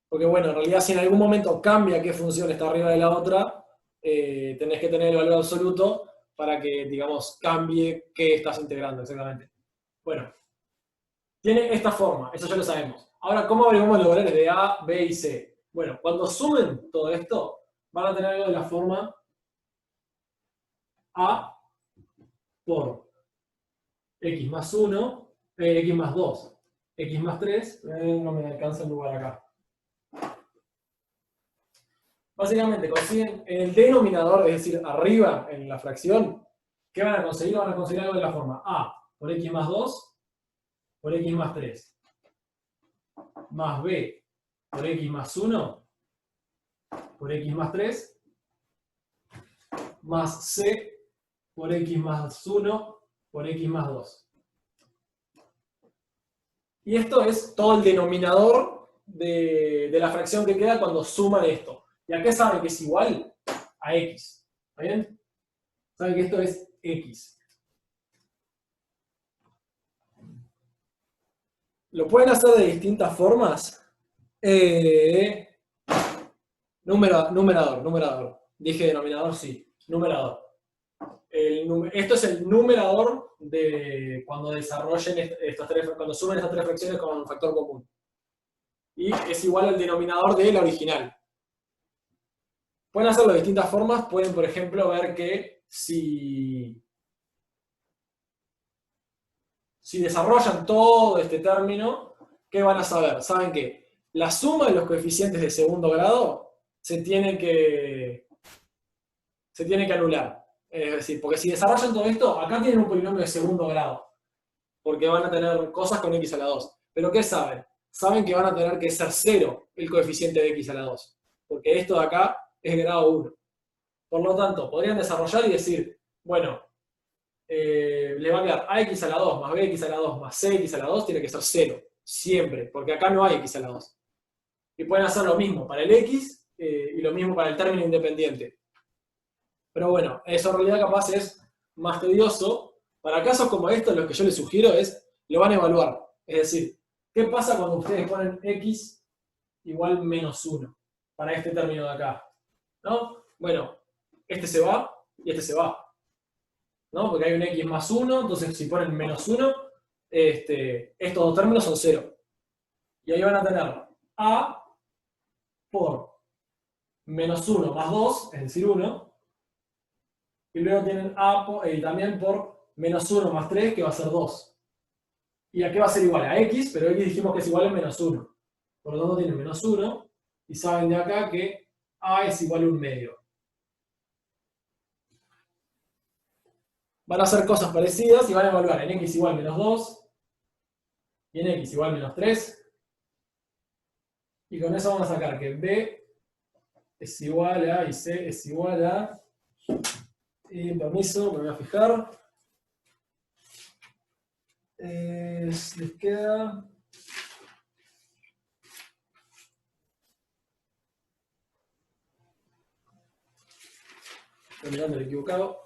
Porque bueno, en realidad si en algún momento cambia qué función está arriba de la otra, tenés que tener el valor absoluto para que, digamos, cambie qué estás integrando exactamente. Bueno, tiene esta forma, eso ya lo sabemos. Ahora, ¿cómo averiguamos los valores de A, B y C? Bueno, cuando sumen todo esto, van a tener algo de la forma A por X más 1, X más 2, X más 3, no me alcanza el lugar acá. Básicamente consiguen en el denominador, es decir, arriba en la fracción, ¿qué van a conseguir? Van a conseguir algo de la forma A por X más 2 por X más 3, más B por X más 1 por X más 3, más C por X más 1 por X más 2. Y esto es todo el denominador de la fracción que queda cuando suman esto. ¿Y a qué saben que es igual? A X. ¿Está bien? Saben que esto es X. Lo pueden hacer de distintas formas. Numerador. Dije denominador, sí. Numerador. Esto es el numerador de cuando desarrollen cuando sumen estas tres fracciones con un factor común. Y es igual al denominador de la original. Pueden hacerlo de distintas formas. Pueden, por ejemplo, ver que si desarrollan todo este término, ¿qué van a saber? Saben que la suma de los coeficientes de segundo grado se tiene que anular. Es decir, porque si desarrollan todo esto, acá tienen un polinomio de segundo grado, porque van a tener cosas con x a la 2. ¿Pero qué saben? Saben que van a tener que ser 0 el coeficiente de x a la 2, porque esto de acá es grado 1. Por lo tanto, podrían desarrollar y decir, bueno, le va a quedar ax a la 2 más bx a la 2 más cx a la 2 tiene que ser 0, siempre, porque acá no hay x a la 2. Y pueden hacer lo mismo para el x y lo mismo para el término independiente. Pero bueno, eso en realidad capaz es más tedioso. Para casos como estos, lo que yo les sugiero es, lo van a evaluar. Es decir, ¿qué pasa cuando ustedes ponen x igual menos 1 para este término de acá? ¿No? Bueno, este se va y este se va. ¿No? Porque hay un x más 1, entonces si ponen menos 1, estos dos términos son 0. Y ahí van a tener a por menos 1 más 2, es decir, 1. Y luego tienen a también por menos 1 más 3, que va a ser 2. ¿Y a qué va a ser igual? A x, pero x dijimos que es igual a menos 1. Por lo tanto tienen menos 1. Y saben de acá que a es igual a 1 medio. Van a hacer cosas parecidas y van a evaluar en x igual menos 2 y en x igual menos 3. Y con eso vamos a sacar que b es igual a y c es igual a... Y permiso, me voy a fijar. Les queda... Estoy mirando el equivocado.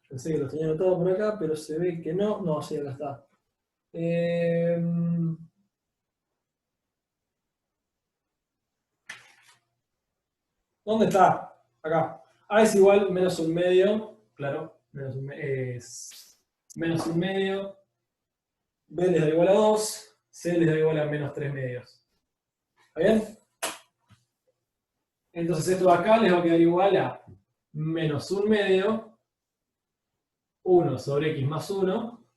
Pensé que lo tenía anotado por acá, pero se ve que no. No, sí, acá está. ¿Dónde está? Acá. A es igual menos 1 medio. Claro, es menos 1 medio. B les da igual a 2. C les da igual a menos 3 medios. ¿Está bien? Entonces esto de acá les va a quedar igual a menos 1 medio. 1 sobre x más 1.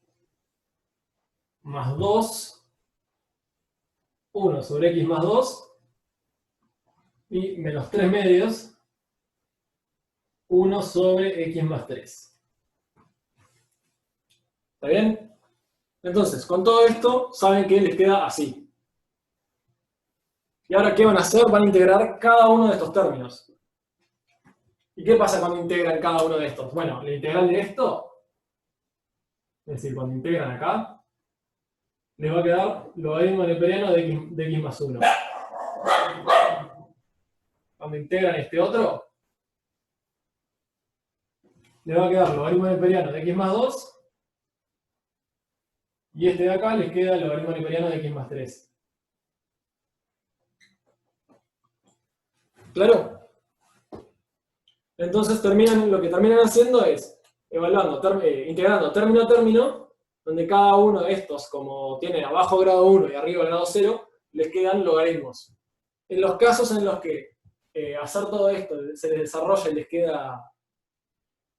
Más 2. 1 sobre x más 2. Y menos 3 medios. 1 sobre x más 3. ¿Está bien? Entonces, con todo esto, saben que les queda así. ¿Y ahora qué van a hacer? Van a integrar cada uno de estos términos. ¿Y qué pasa cuando integran cada uno de estos? Bueno, la integral de esto, es decir, cuando integran acá, les va a quedar logaritmo neperiano de x más 1. Cuando integran este otro, les va a quedar logaritmo neperiano de x más 2. Y este de acá les queda el logaritmo neperiano de x más 3. ¿Claro? Entonces lo que terminan haciendo es integrando término a término, donde cada uno de estos, como tiene abajo grado 1 y arriba grado 0, les quedan logaritmos. En los casos en los que hacer todo esto se les desarrolla y les queda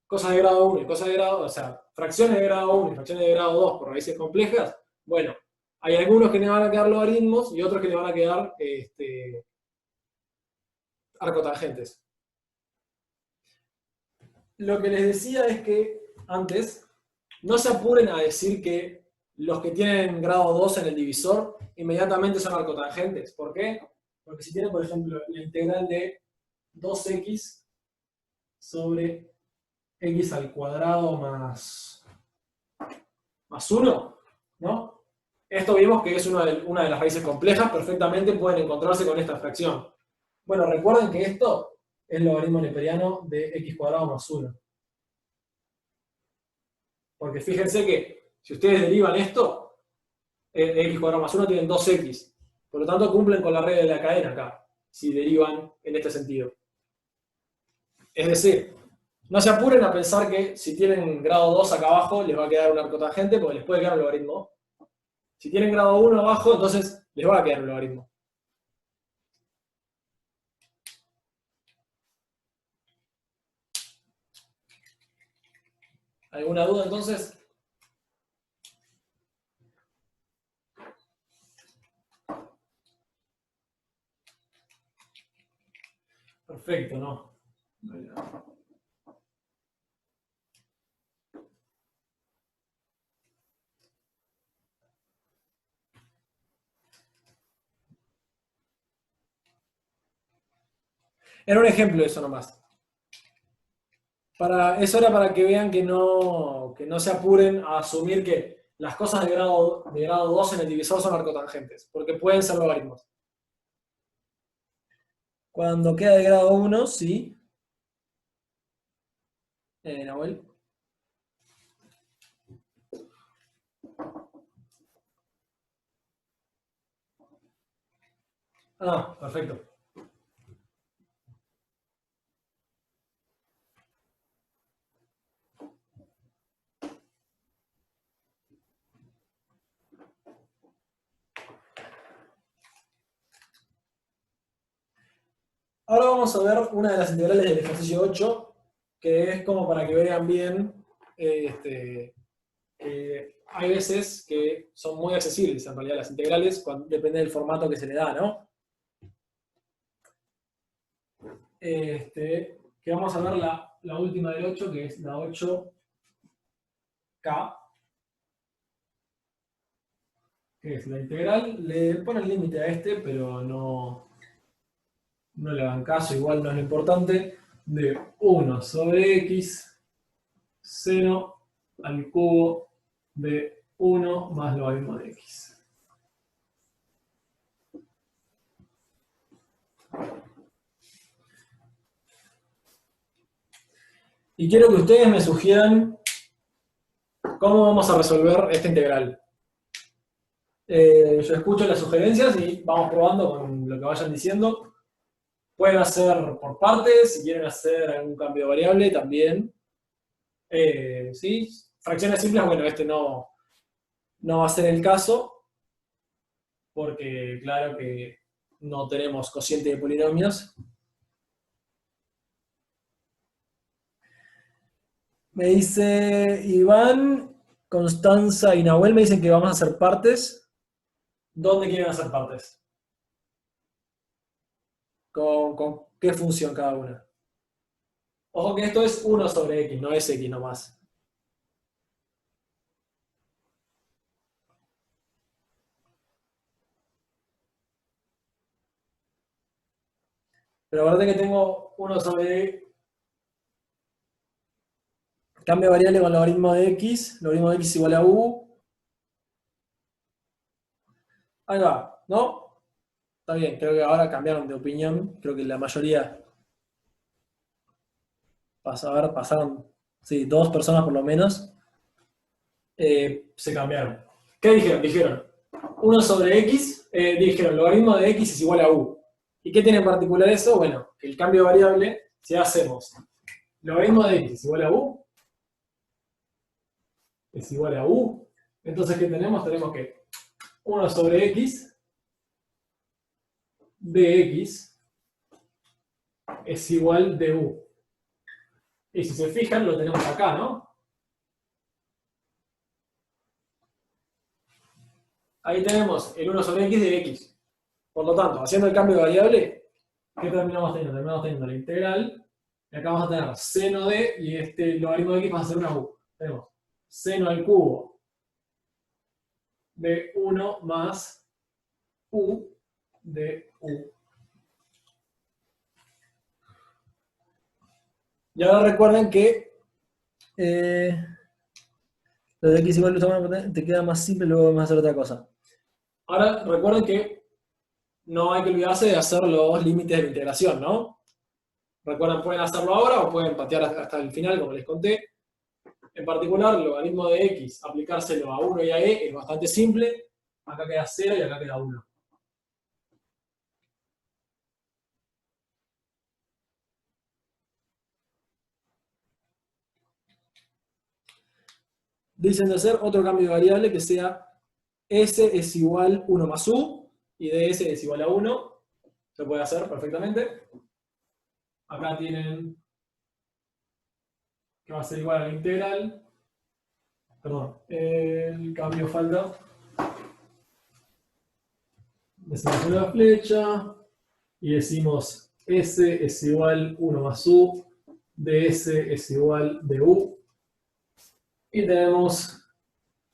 cosas de grado 1 y cosas de grado, o sea, fracciones de grado 1 y fracciones de grado 2 por raíces complejas, bueno, hay algunos que le van a quedar logaritmos y otros que le van a quedar arcotangentes. Lo que les decía es que antes, no se apuren a decir que los que tienen grado 2 en el divisor inmediatamente son arcotangentes. ¿Por qué? Porque si tienen, por ejemplo, la integral de 2x sobre x al cuadrado más 1, ¿no? Esto vimos que es una de las raíces complejas, perfectamente pueden encontrarse con esta fracción. Bueno, recuerden que esto es logaritmo neperiano de x cuadrado más 1. Porque fíjense que si ustedes derivan esto, x cuadrado más 1 tienen 2x. Por lo tanto, cumplen con la regla de la cadena acá, si derivan en este sentido. Es decir, no se apuren a pensar que si tienen grado 2 acá abajo les va a quedar un arcotangente, porque les puede quedar un logaritmo. Si tienen grado 1 abajo, entonces les va a quedar un logaritmo. ¿Alguna duda entonces? Perfecto, ¿no? Era un ejemplo de eso nomás. Eso era para que vean que no se apuren a asumir que las cosas de grado 2 en el divisor son arcotangentes, porque pueden ser logaritmos. Cuando queda de grado 1, sí. Nahuel. Ah, perfecto. Ahora vamos a ver una de las integrales del ejercicio 8, que es como para que vean bien, hay veces que son muy accesibles en realidad las integrales, depende del formato que se le da, ¿no? Que vamos a ver la última del 8, que es la 8K, que es la integral. Le pone el límite a pero no le hagan caso, igual no es lo importante, de 1 sobre x seno al cubo de 1 más logaritmo de x. Y quiero que ustedes me sugieran cómo vamos a resolver esta integral. Yo escucho las sugerencias y vamos probando con lo que vayan diciendo. Pueden hacer por partes, si quieren hacer algún cambio de variable también. ¿Sí? Fracciones simples, bueno, no va a ser el caso, porque claro que no tenemos cociente de polinomios. Me dice Iván, Constanza y Nahuel me dicen que vamos a hacer partes. ¿Dónde quieren hacer partes? ¿Con qué función cada una? Ojo que esto es 1 sobre x, no es x nomás. Pero acuérdate que tengo 1 sobre cambio de variable con logaritmo de x. Logaritmo de x igual a u. Ahí va, ¿no? Está bien, creo que ahora cambiaron de opinión. Creo que la mayoría pasaron, sí, 2 personas por lo menos. Se cambiaron. ¿Qué dijeron? Dijeron 1 sobre x, dijeron logaritmo de x es igual a u. ¿Y qué tiene en particular eso? Bueno, el cambio de variable, si hacemos logaritmo de x es igual a u, es igual a u, entonces ¿qué tenemos? Tenemos que 1 sobre x de x es igual de u. Y si se fijan, lo tenemos acá, ¿no? Ahí tenemos el 1 sobre x de x. Por lo tanto, haciendo el cambio de variable, ¿qué terminamos teniendo? Terminamos teniendo la integral, y acá vamos a tener seno de, y este logaritmo de x va a ser una u. Tenemos seno al cubo de 1 más u de u. Y ahora recuerden que lo de x igual a te queda más simple, luego vamos a hacer otra cosa. Ahora recuerden que no hay que olvidarse de hacer los límites de la integración, ¿no? Recuerden, pueden hacerlo ahora o pueden patear hasta el final, como les conté. En particular, el logaritmo de x, aplicárselo a 1 y a e es bastante simple. Acá queda 0 y acá queda 1. Dicen de hacer otro cambio de variable que sea s es igual 1 más u y ds es igual a 1. Se puede hacer perfectamente. Acá tienen que va a ser igual a la integral. Perdón, el cambio falta. Decimos una flecha y decimos s es igual 1 más u, ds es igual de u. Y tenemos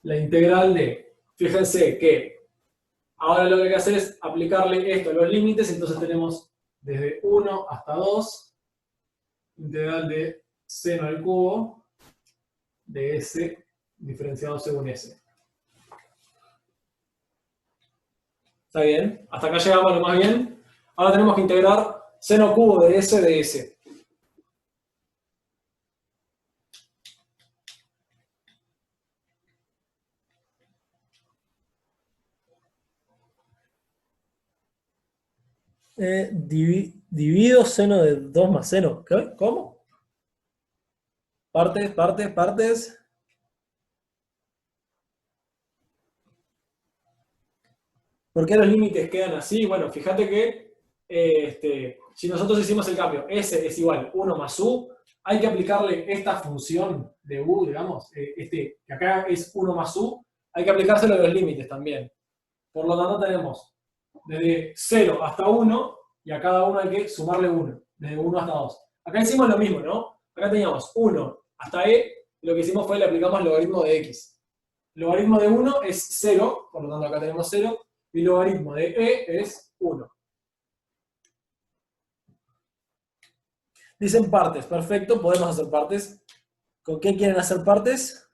la integral de, fíjense que ahora lo que hay que hacer es aplicarle esto a los límites, entonces tenemos desde 1 hasta 2, integral de seno al cubo de s diferenciado según s. ¿Está bien? Hasta acá llegamos lo más bien. Ahora tenemos que integrar seno cubo de s de s. Divido seno de 2 más seno. ¿Qué? ¿Cómo? Partes, partes, partes. ¿Por qué los límites quedan así? Bueno, fíjate que si nosotros hicimos el cambio, s es igual 1 más u, hay que aplicarle esta función de u, digamos, que acá es 1 más u, hay que aplicárselo a los límites también. Por lo tanto tenemos desde 0 hasta 1, y a cada uno hay que sumarle 1, desde 1 hasta 2. Acá hicimos lo mismo, ¿no? Acá teníamos 1 hasta e, y lo que hicimos fue le aplicamos el logaritmo de x. El logaritmo de 1 es 0, por lo tanto acá tenemos 0, y el logaritmo de e es 1. Dicen partes, perfecto, podemos hacer partes. ¿Con qué quieren hacer partes?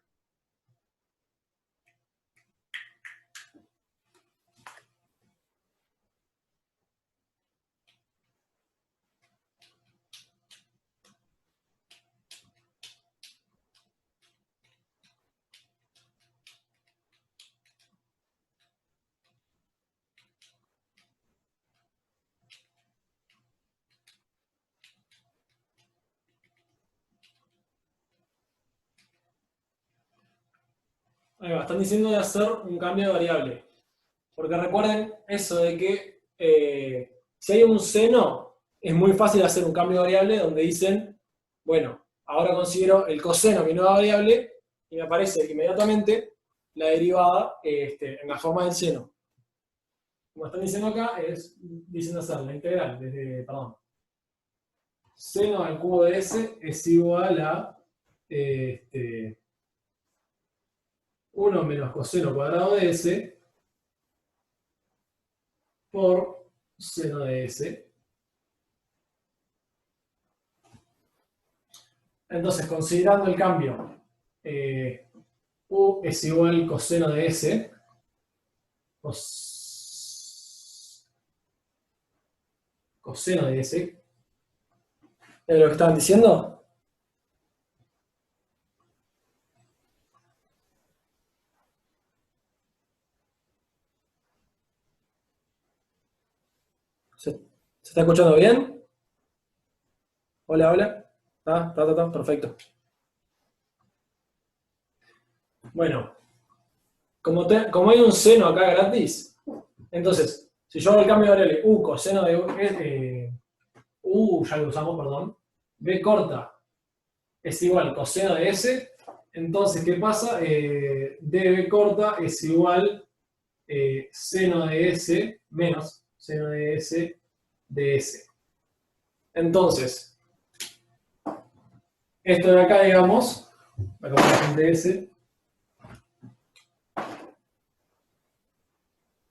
Ahí va, están diciendo de hacer un cambio de variable. Porque recuerden eso de que si hay un seno, es muy fácil hacer un cambio de variable donde dicen, bueno, ahora considero el coseno mi nueva variable y me aparece inmediatamente la derivada en la forma del seno. Como están diciendo acá, dicen hacer la integral desde, perdón, seno al cubo de S es igual a 1 menos coseno cuadrado de S por seno de S. Entonces, considerando el cambio, U es igual coseno de S, coseno de S, ¿es lo que estaban diciendo? ¿Se está escuchando bien? Hola, hola. Perfecto. Bueno, como hay un seno acá gratis, entonces, si yo hago el cambio de variable U coseno de U, ya lo usamos, perdón, B corta es igual coseno de S, entonces, ¿qué pasa? dB corta es igual seno de S menos seno de S de S. Entonces, esto de acá, digamos, acá por la gente S,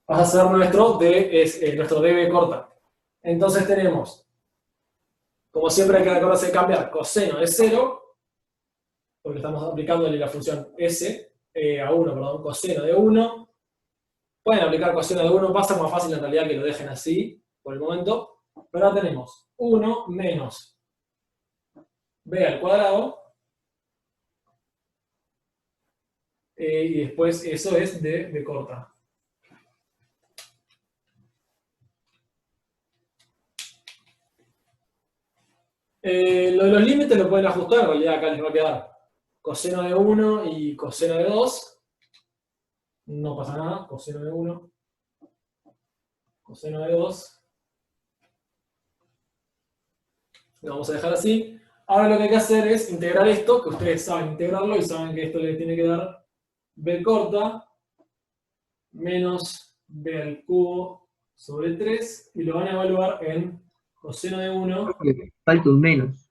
va a ser nuestro dB corta. Entonces tenemos, como siempre hay que recordarse de cambiar coseno de 0, porque estamos aplicándole la función S a 1, perdón, coseno de 1. Pueden aplicar coseno de 1, pasa más fácil en realidad que lo dejen así por el momento. Pero ahora tenemos 1 menos b al cuadrado. Y después eso es de b corta. Lo de los límites lo pueden ajustar, en realidad acá les va a quedar coseno de 1 y coseno de 2. No pasa nada, coseno de 1, coseno de 2. Lo vamos a dejar así. Ahora lo que hay que hacer es integrar esto, que ustedes saben integrarlo y saben que esto le tiene que dar b corta menos b al cubo sobre 3 y lo van a evaluar en coseno de 1. Falta un menos.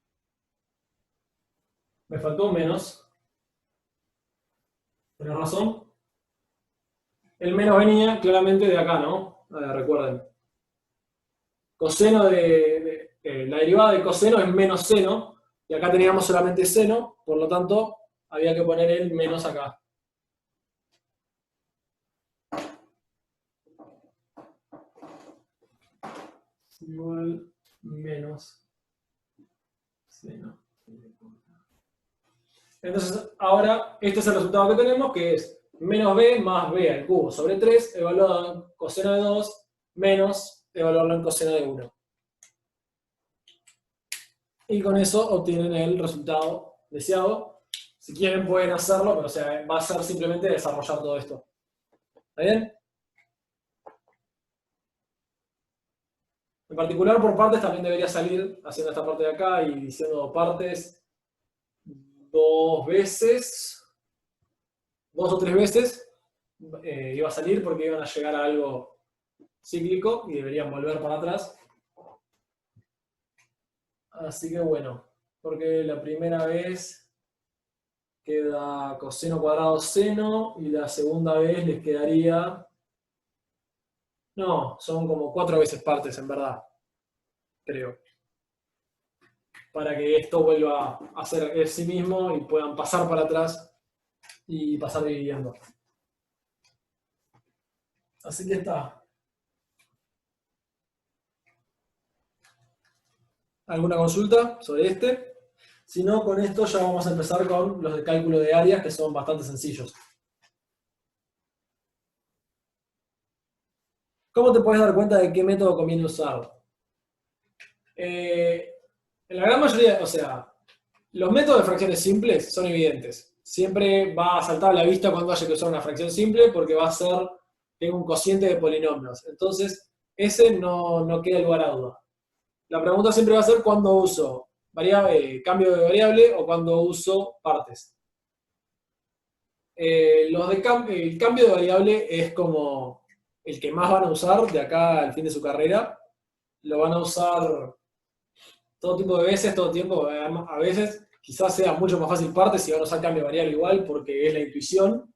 Me faltó un menos. ¿Tenés razón? El menos venía claramente de acá, ¿no? Recuerden. Coseno la derivada de coseno es menos seno, y acá teníamos solamente seno, por lo tanto, había que poner el menos acá. Igual menos seno. Entonces, ahora, este es el resultado que tenemos, que es menos b más b al cubo sobre 3, evaluado en coseno de 2, menos evaluarlo en coseno de 1. Y con eso obtienen el resultado deseado. Si quieren pueden hacerlo, pero o sea, va a ser simplemente desarrollar todo esto. ¿Está bien? En particular por partes también debería salir haciendo esta parte de acá y diciendo partes 2 veces, 2 o 3 veces, iba a salir porque iban a llegar a algo cíclico y deberían volver para atrás. Así que bueno, porque la primera vez queda coseno cuadrado seno y la segunda vez les quedaría... No, son como 4 veces partes en verdad, creo. Para que esto vuelva a ser sí mismo y puedan pasar para atrás y pasar dividiendo. Así que está. ¿Alguna consulta sobre este? Si no, con esto ya vamos a empezar con los de cálculo de áreas, que son bastante sencillos. ¿Cómo te puedes dar cuenta de qué método conviene usar? En la gran mayoría, o sea, los métodos de fracciones simples son evidentes. Siempre va a saltar a la vista cuando haya que usar una fracción simple porque va a ser, tengo un cociente de polinomios. Entonces, ese no queda lugar a duda. La pregunta siempre va a ser cuándo uso cambio de variable o cuándo uso partes. El cambio de variable es como el que más van a usar de acá al fin de su carrera. Lo van a usar todo tipo de veces, todo tiempo, a veces quizás sea mucho más fácil partes si van a usar cambio variable igual porque es la intuición.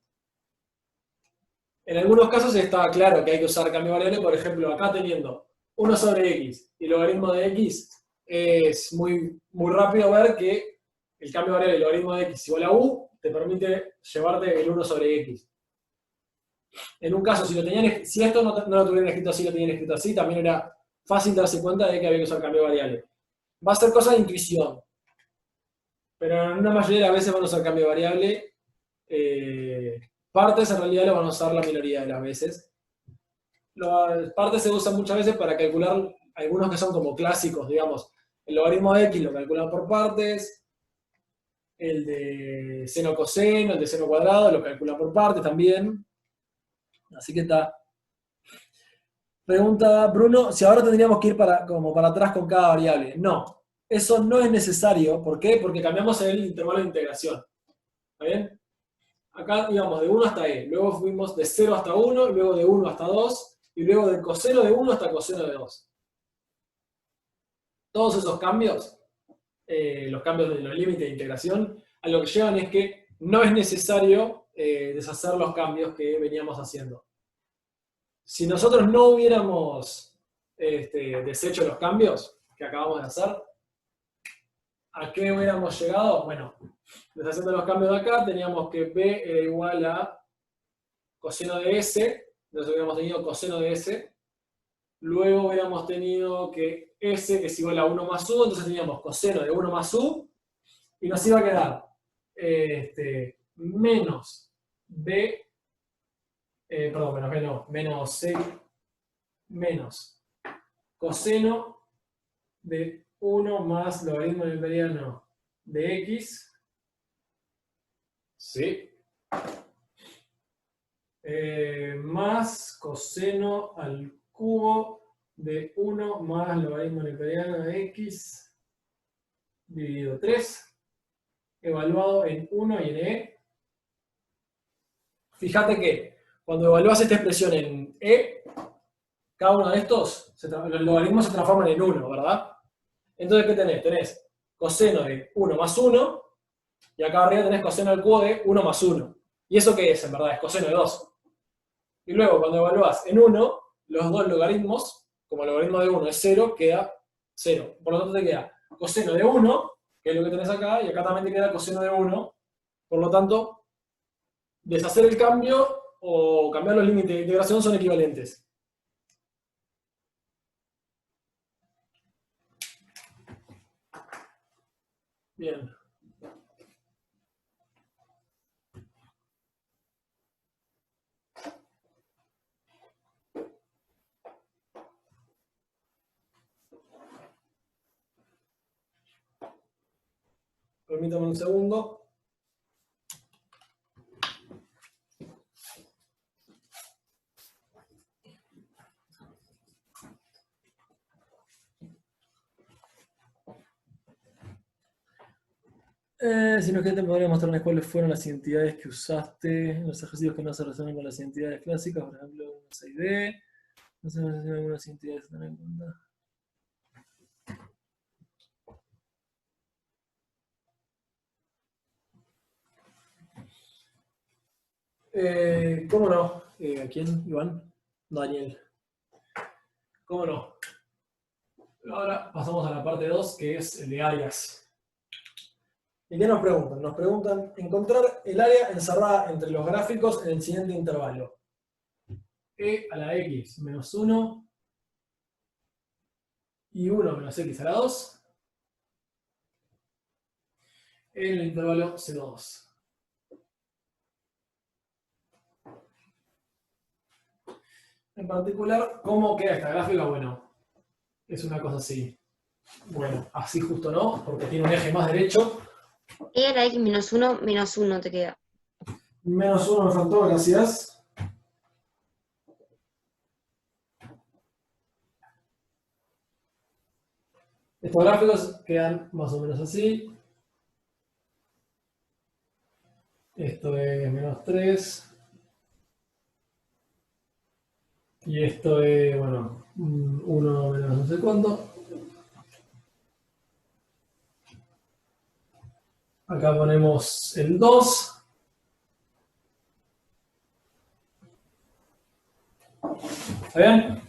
En algunos casos está claro que hay que usar cambio variable, por ejemplo, acá teniendo 1 sobre x y logaritmo de x, es muy, muy rápido ver que el cambio variable del logaritmo de x igual a u te permite llevarte el 1 sobre x. En un caso, si esto no lo tuvieran escrito así, lo tenían escrito así, también era fácil darse cuenta de que había que usar cambio variable. Va a ser cosa de intuición, pero en una mayoría de las veces van a usar cambio variable. Partes en realidad lo van a usar la minoría de las veces. Las partes se usan muchas veces para calcular algunos que son como clásicos, digamos. El logaritmo de x lo calculan por partes, el de seno coseno, el de seno cuadrado lo calculan por partes también. Así que está. Pregunta Bruno, si ahora tendríamos que ir como para atrás con cada variable. No, eso no es necesario. ¿Por qué? Porque cambiamos el intervalo de integración. ¿Está bien? Acá íbamos de 1 hasta e, luego fuimos de 0 hasta 1, luego de 1 hasta 2, y luego de coseno de 1 hasta coseno de 2. Todos esos cambios, los cambios de los límites de integración, a lo que llevan es que no es necesario deshacer los cambios que veníamos haciendo. Si nosotros no hubiéramos deshecho los cambios que acabamos de hacer, ¿a qué hubiéramos llegado? Bueno, deshaciendo los cambios de acá, teníamos que b era igual a coseno de s, entonces hubiéramos tenido coseno de s, luego hubiéramos tenido que s, que es igual a 1 más u, entonces teníamos coseno de 1 más u, y nos iba a quedar menos b, perdón, menos b no, menos c, menos coseno de 1 más logaritmo neperiano de x, ¿sí? Más coseno al cubo de 1 más logaritmo neperiano de x dividido 3, evaluado en 1 y en e. Fíjate que cuando evalúas esta expresión en e, cada uno de estos, los logaritmos se transforman en 1, ¿verdad? Entonces, ¿qué tenés? Tenés coseno de 1 más 1, y acá arriba tenés coseno al cubo de 1 más 1. ¿Y eso qué es, en verdad? Es coseno de 2. Y luego, cuando evalúas en 1, los dos logaritmos, como el logaritmo de 1 es 0, queda 0. Por lo tanto, te queda coseno de 1, que es lo que tenés acá, y acá también te queda coseno de 1. Por lo tanto, deshacer el cambio o cambiar los límites de integración son equivalentes. Bien. Permítame un segundo. Si no, ¿qué te podría mostrarles cuáles fueron las identidades que usaste en los ejercicios que no se relacionan con las identidades clásicas? Por ejemplo, 6D. No sé si hay algunas identidades que tener en cuenta. ¿Cómo no? ¿A quién, Iván? Daniel. ¿Cómo no? Ahora pasamos a la parte 2, que es el de áreas. ¿Y qué nos preguntan? Nos preguntan encontrar el área encerrada entre los gráficos en el siguiente intervalo. E a la x menos 1 y 1 menos x a la 2 en el intervalo 0,2. En particular, ¿cómo queda esta gráfica? Bueno, es una cosa así. Bueno, así justo no, porque tiene un eje más derecho. E a la x menos 1 te queda. Menos 1 me faltó, gracias. Estos gráficos quedan más o menos así. Esto es menos 3. Y esto es, bueno, 1 menos no sé cuánto. Acá ponemos el 2. ¿Está bien?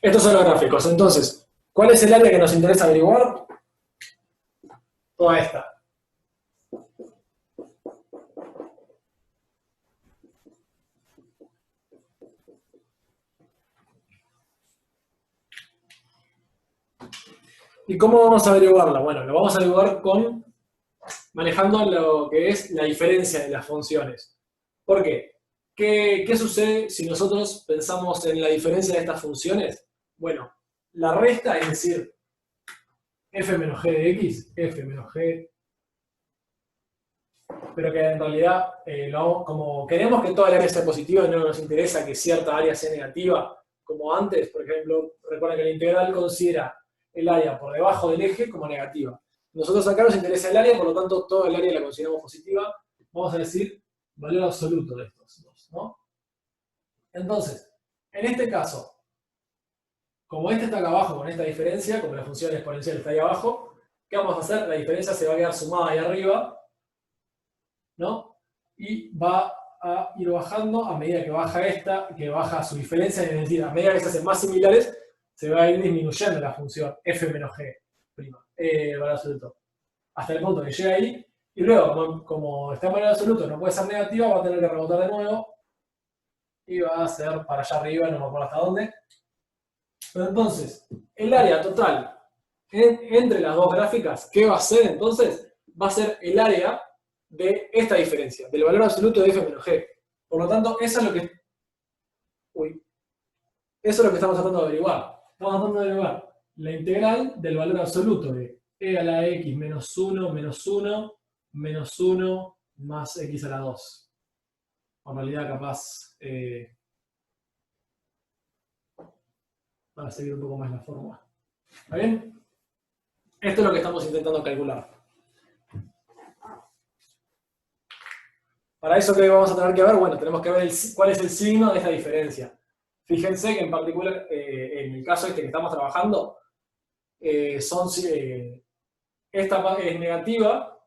Estos son los gráficos. Entonces, ¿cuál es el área que nos interesa averiguar? Toda esta. ¿Y cómo vamos a averiguarla? Bueno, lo vamos a averiguar manejando lo que es la diferencia de las funciones. ¿Por qué? ¿Qué sucede si nosotros pensamos en la diferencia de estas funciones? Bueno, la resta, es decir, f menos g de x, f menos g, pero que en realidad, como queremos que toda el área sea positiva, no nos interesa que cierta área sea negativa, como antes, por ejemplo, recuerden que la integral considera el área por debajo del eje como negativa. Nosotros acá nos interesa el área, por lo tanto, toda el área la consideramos positiva. Vamos a decir valor absoluto de estos dos, ¿no? Entonces, en este caso, como este está acá abajo con esta diferencia, como la función exponencial está ahí abajo, ¿qué vamos a hacer? La diferencia se va a quedar sumada ahí arriba, ¿no? Y va a ir bajando a medida que baja esta, que baja su diferencia, es decir, a medida que se hacen más similares, se va a ir disminuyendo la función f menos g', valor absoluto, hasta el punto que llega ahí, y luego, como está en valor absoluto, no puede ser negativa, va a tener que rebotar de nuevo, y va a ser para allá arriba, no me acuerdo hasta dónde. Pero entonces, el área total entre las dos gráficas, ¿qué va a ser entonces? Va a ser el área de esta diferencia, del valor absoluto de f menos g. Por lo tanto, eso es lo que estamos tratando de averiguar. Estamos tratando de averiguar la integral del valor absoluto de e a la x menos 1 menos 1 menos 1 más x a la 2. En realidad, capaz, para seguir un poco más la fórmula. ¿Está bien? Esto es lo que estamos intentando calcular. Para eso, ¿qué vamos a tener que ver? Bueno, tenemos que ver cuál es el signo de esta diferencia. Fíjense que en particular, en el caso este que estamos trabajando, esta es negativa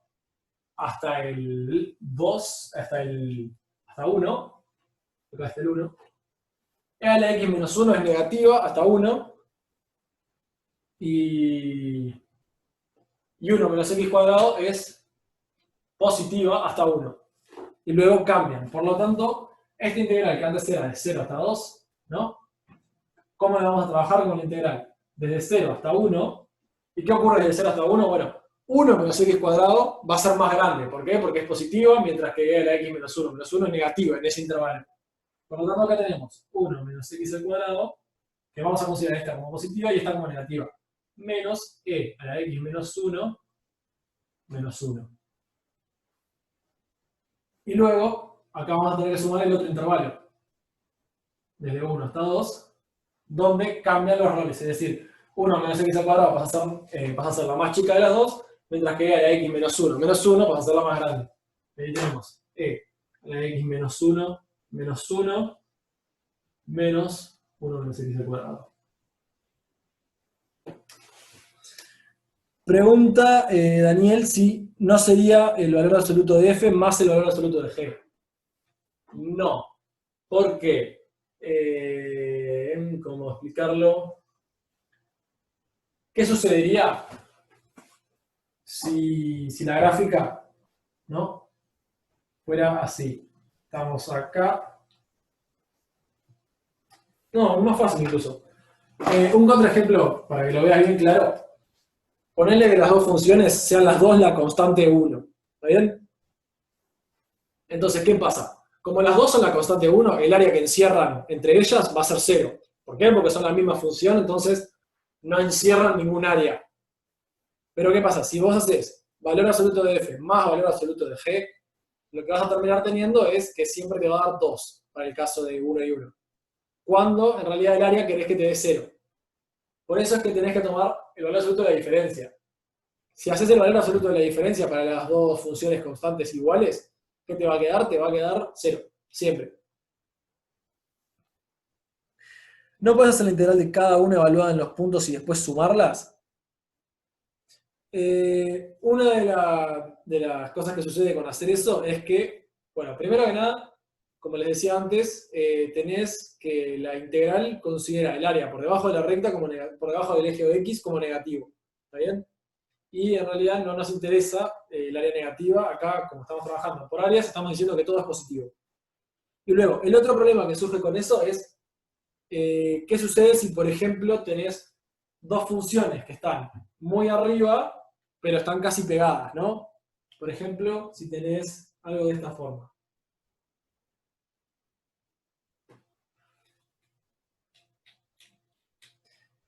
hasta el 2, hasta 1, acá está el 1. E a la x menos 1 es negativa hasta 1. Y 1 menos x cuadrado es positiva hasta 1. Y luego cambian. Por lo tanto, esta integral que antes era de 0 hasta 2, ¿no? ¿Cómo le vamos a trabajar con la integral? Desde 0 hasta 1. ¿Y qué ocurre desde 0 hasta 1? Bueno, 1 menos x cuadrado va a ser más grande. ¿Por qué? Porque es positiva, mientras que e a la x menos 1 menos 1 es negativa en ese intervalo. Por lo tanto, acá tenemos 1 menos x al cuadrado, que vamos a considerar esta como positiva y esta como negativa, menos e a la x menos 1 menos 1. Y luego, acá vamos a tener que sumar el otro intervalo, desde 1 hasta 2, donde cambian los roles, es decir, 1 menos x al cuadrado pasa a ser la más chica de las dos, mientras que e a la x menos 1 menos 1 pasa a ser la más grande. Ahí tenemos e a la x menos 1 menos 1 menos 1 menos x al cuadrado. Pregunta Daniel si no sería el valor absoluto de f más el valor absoluto de g. No. ¿Por qué? ¿Cómo explicarlo? ¿Qué sucedería si la gráfica, ¿no?, fuera así? Estamos acá. No, más fácil incluso. Un contraejemplo, para que lo veas bien claro. Ponerle que las dos funciones sean las dos la constante 1. ¿Está bien? Entonces, ¿qué pasa? Como las dos son la constante 1, el área que encierran entre ellas va a ser 0. ¿Por qué? Porque son la misma función, entonces no encierran ningún área. Pero ¿qué pasa? Si vos haces valor absoluto de f más valor absoluto de g, lo que vas a terminar teniendo es que siempre te va a dar 2, para el caso de 1 y 1. Cuando en realidad el área querés que te dé 0. Por eso es que tenés que tomar el valor absoluto de la diferencia. Si haces el valor absoluto de la diferencia para las dos funciones constantes iguales, ¿qué te va a quedar? Te va a quedar 0, siempre. ¿No puedes hacer la integral de cada una evaluada en los puntos y después sumarlas? Una de las cosas que sucede con hacer eso es que, bueno, primero que nada, como les decía antes, tenés que la integral considera el área por debajo de la recta, como por debajo del eje de X como negativo. ¿Está bien? Y en realidad no nos interesa el área negativa. Acá, como estamos trabajando por áreas, estamos diciendo que todo es positivo. Y luego, el otro problema que surge con eso es qué sucede si, por ejemplo, tenés dos funciones que están muy arriba, pero están casi pegadas, ¿no? Por ejemplo, si tenés algo de esta forma.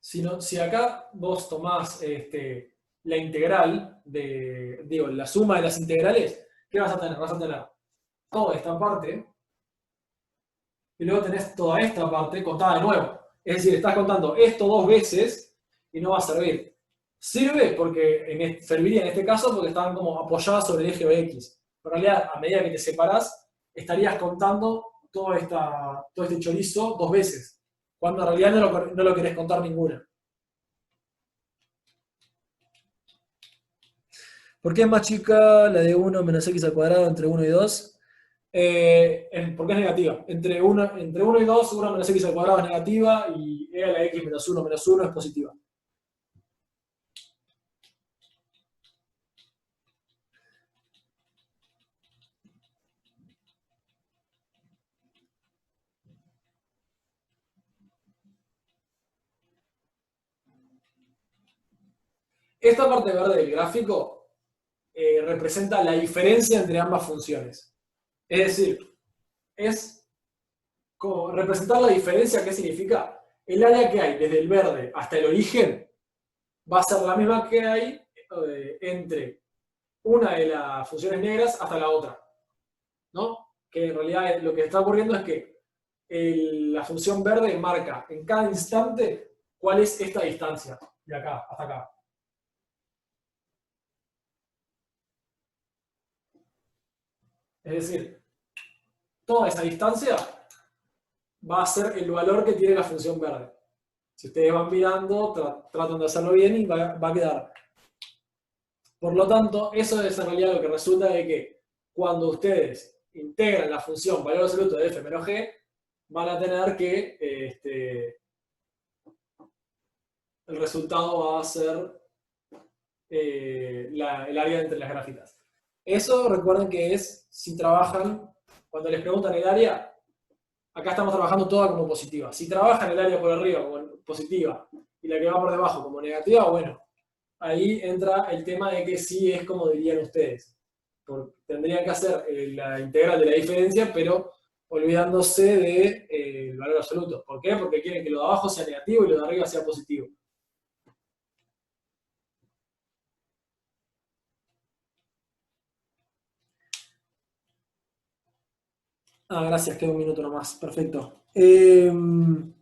Si acá vos tomás la integral digo, la suma de las integrales, ¿qué vas a tener? Vas a tener toda esta parte y luego tenés toda esta parte contada de nuevo. Es decir, estás contando esto dos veces y no va a servir. Sirve porque serviría en este caso porque estaban como apoyadas sobre el eje X. Pero en realidad, a medida que te separás, estarías contando todo este chorizo dos veces, cuando en realidad no lo querés contar ninguna. ¿Por qué es más chica la de 1 menos x al cuadrado entre 1 y 2? Porque es negativa. Entre 1 y 2, 1 menos x al cuadrado es negativa y e a la x menos 1 es positiva. Esta parte verde del gráfico representa la diferencia entre ambas funciones. Es decir, es como representar la diferencia. ¿Qué significa? El área que hay desde el verde hasta el origen va a ser la misma que hay entre una de las funciones negras hasta la otra, ¿no? Que en realidad lo que está ocurriendo es que la función verde marca en cada instante cuál es esta distancia, de acá hasta acá. Es decir, toda esa distancia va a ser el valor que tiene la función verde. Si ustedes van mirando, tratan de hacerlo bien y va a quedar. Por lo tanto, eso es en realidad lo que resulta de que cuando ustedes integran la función valor absoluto de f menos g, van a tener que el resultado va a ser el área entre las gráficas. Eso recuerden que es si trabajan, cuando les preguntan el área, acá estamos trabajando toda como positiva. Si trabajan el área por arriba como positiva y la que va por debajo como negativa, bueno, ahí entra el tema de que sí es como dirían ustedes. Tendrían que hacer la integral de la diferencia, pero olvidándose del valor absoluto. ¿Por qué? Porque quieren que lo de abajo sea negativo y lo de arriba sea positivo. Gracias, queda un minuto nomás. Perfecto. En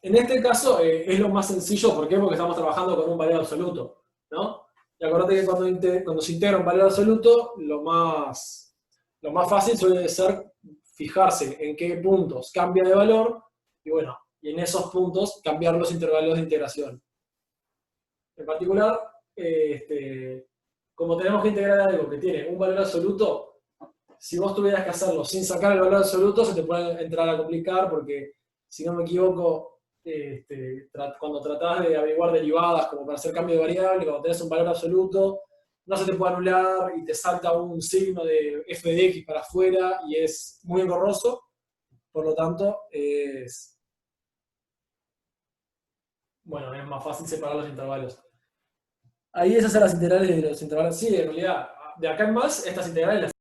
este caso es lo más sencillo. ¿Por qué? Porque estamos trabajando con un valor absoluto, ¿no? Y acuérdate que cuando se integra un valor absoluto, lo más fácil suele ser fijarse en qué puntos cambia de valor y bueno, y en esos puntos cambiar los intervalos de integración. En particular, como tenemos que integrar algo que tiene un valor absoluto, si vos tuvieras que hacerlo sin sacar el valor absoluto, se te puede entrar a complicar porque, si no me equivoco, cuando tratás de averiguar derivadas como para hacer cambio de variable, cuando tenés un valor absoluto, no se te puede anular y te salta un signo de f de x para afuera y es muy engorroso. Por lo tanto, bueno, es más fácil separar los intervalos. Ahí es hacer las integrales de los intervalos. Sí, en realidad, de acá en más, estas integrales las...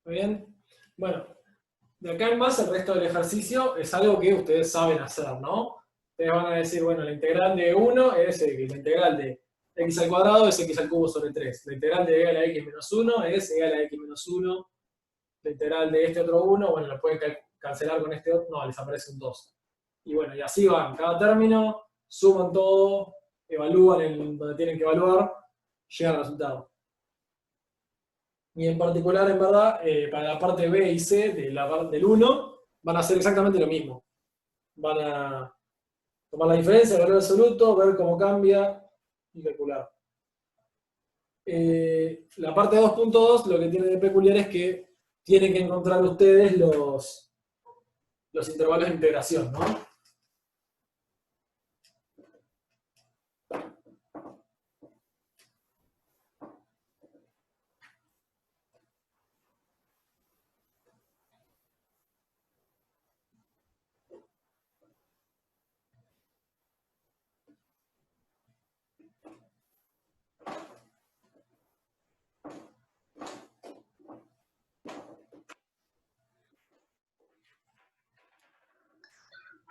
¿Muy bien? Bueno, de acá en más el resto del ejercicio es algo que ustedes saben hacer, ¿no? Ustedes van a decir, bueno, la integral de 1 es x, la integral de x al cuadrado es x al cubo sobre 3, la integral de e a la x menos 1 es e a la x menos 1, la integral de este otro 1, bueno, lo pueden cancelar con este otro, no, les aparece un 2. Y bueno, y así van, cada término, suman todo, evalúan donde tienen que evaluar, llegan al resultado. Y en particular, en verdad, para la parte B y C del 1, van a hacer exactamente lo mismo. Van a tomar la diferencia, el valor absoluto, ver cómo cambia y calcular. La parte 2.2 lo que tiene de peculiar es que tienen que encontrar ustedes los intervalos de integración, ¿no?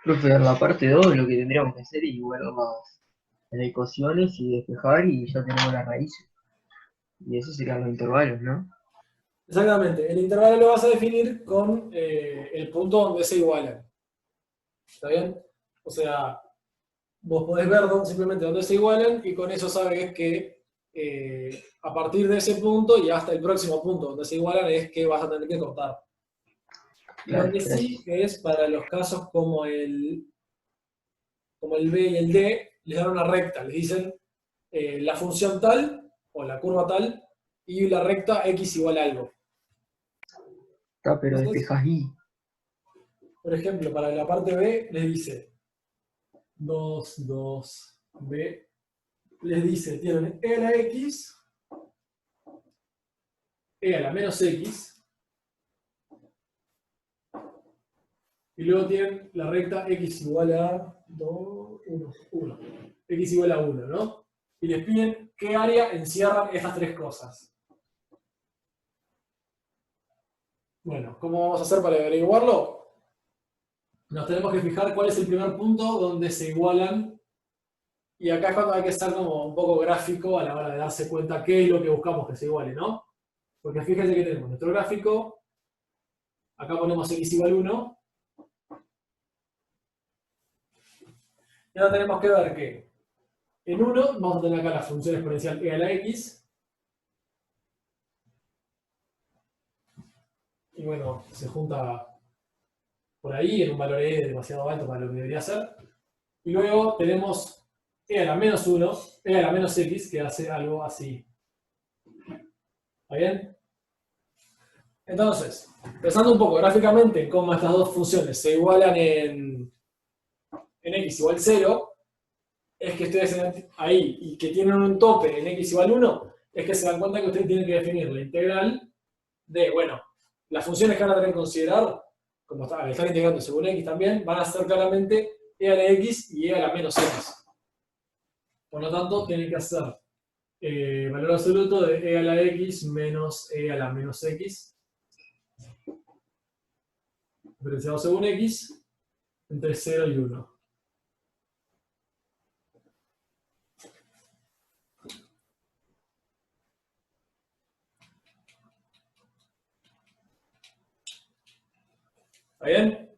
Profe, en la parte 2 lo que tendríamos que hacer es igualar las ecuaciones y despejar y ya tenemos las raíces. Y esos serían los intervalos, ¿no? Exactamente. El intervalo lo vas a definir con el punto donde se igualan. ¿Está bien? O sea, vos podés ver simplemente dónde se igualan y con eso sabes que a partir de ese punto y hasta el próximo punto donde se igualan es que vas a tener que cortar. Claro, Lo que sí gracias. es para los casos como el B y el D, les dan una recta, les dicen la función tal o la curva tal y la recta x igual a algo. Está, pero Entonces, despejas y. por ejemplo, para la parte B les dice 2, 2, B, les dice, tienen e a la x, e a la menos x, y luego tienen la recta x igual a 2, 1, 1, x igual a 1, ¿no? Y les piden qué área encierran estas tres cosas. Bueno, ¿cómo vamos a hacer para averiguarlo? Nos tenemos que fijar cuál es el primer punto donde se igualan. Y acá es cuando hay que estar como un poco gráfico a la hora de darse cuenta qué es lo que buscamos que se iguale, ¿no? Porque fíjense que tenemos nuestro gráfico, acá ponemos x igual 1, y ahora tenemos que ver que en 1 vamos a tener acá la función exponencial e a la x, y bueno, se junta por ahí en un valor e demasiado alto para lo que debería ser, y luego tenemos e a la menos 1, e a la menos x, que hace algo así. ¿Está bien? Entonces, pensando un poco gráficamente en cómo estas dos funciones se igualan en x igual 0, es que ustedes ahí y que tienen un tope en x igual 1, es que se dan cuenta que ustedes tienen que definir la integral de, bueno, las funciones que van a tener que considerar, como están integrando según x también, van a ser claramente e a la x y e a la menos x. Por lo tanto, tienen que hacer valor absoluto de e a la x menos e a la menos x, diferenciado según x, entre 0 y 1. ¿Está bien?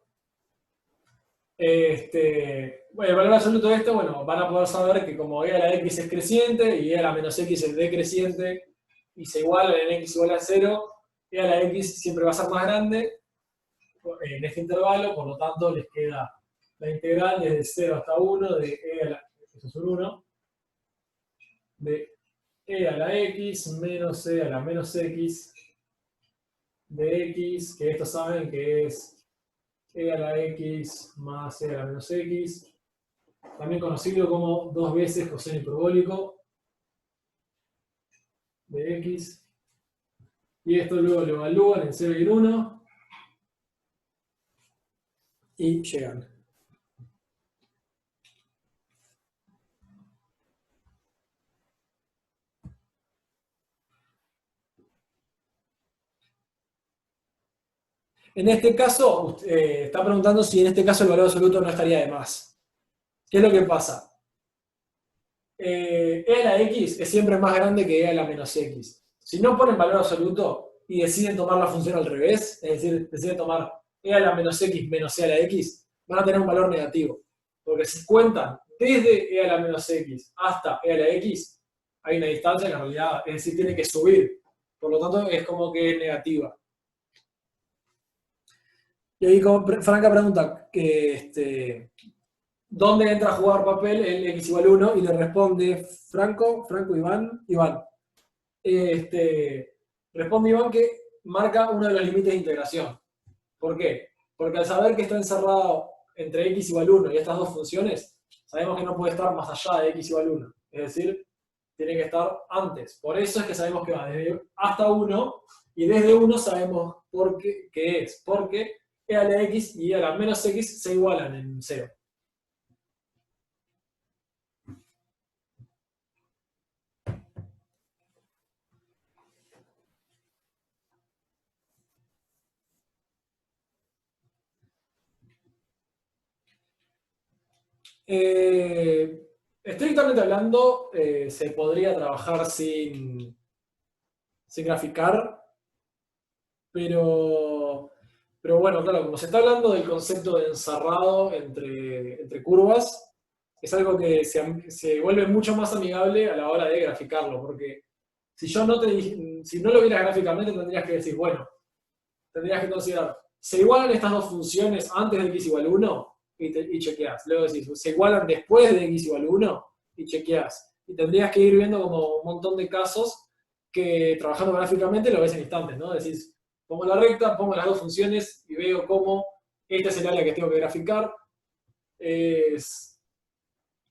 Bueno, el valor absoluto de esto, bueno, van a poder saber que como e a la x es creciente y e a la menos x es decreciente y se igualan en x igual a 0, e a la x siempre va a ser más grande en este intervalo, por lo tanto les queda la integral desde 0 hasta 1 de e a la, eso es un 1, de e a la x menos e a la menos x de x, que estos saben que es e a la x más e a la menos x, también conocido como 2 veces coseno hiperbólico de x, y esto luego lo evalúan en 0 y en 1, y llegan. En este caso, está preguntando si en este caso el valor absoluto no estaría de más. ¿Qué es lo que pasa? E a la x es siempre más grande que e a la menos x. Si no ponen valor absoluto y deciden tomar la función al revés, es decir, deciden tomar e a la menos x menos e a la x, van a tener un valor negativo. Porque si cuentan desde e a la menos x hasta e a la x, hay una distancia que en realidad, es decir, tiene que subir Por lo tanto, es como que es negativa. Y ahí como Franca pregunta que ¿dónde entra a jugar papel el x igual 1? Y le responde Franco, Iván. Responde Iván que marca uno de los límites de integración. ¿Por qué? Porque al saber que está encerrado entre x igual 1 y estas dos funciones, sabemos que no puede estar más allá de x igual 1. Es decir, tiene que estar antes. Por eso es que sabemos que va desde hasta 1, y desde 1 sabemos por qué es. Porque e a la x y e a la menos x se igualan en 0. Estrictamente hablando, se podría trabajar sin graficar, pero bueno, claro, como se está hablando del concepto de encerrado entre curvas, es algo que se vuelve mucho más amigable a la hora de graficarlo, porque si si no lo vieras gráficamente, tendrías que decir, bueno, tendrías que considerar, ¿se igualan estas dos funciones antes de x igual 1? Y chequeás. Luego decís, ¿se igualan después de x igual 1? Y chequeás. Y tendrías que ir viendo como un montón de casos que trabajando gráficamente lo ves en instantes, ¿no? Decís, pongo la recta, pongo las dos funciones y veo cómo este es el área que tengo que graficar. Es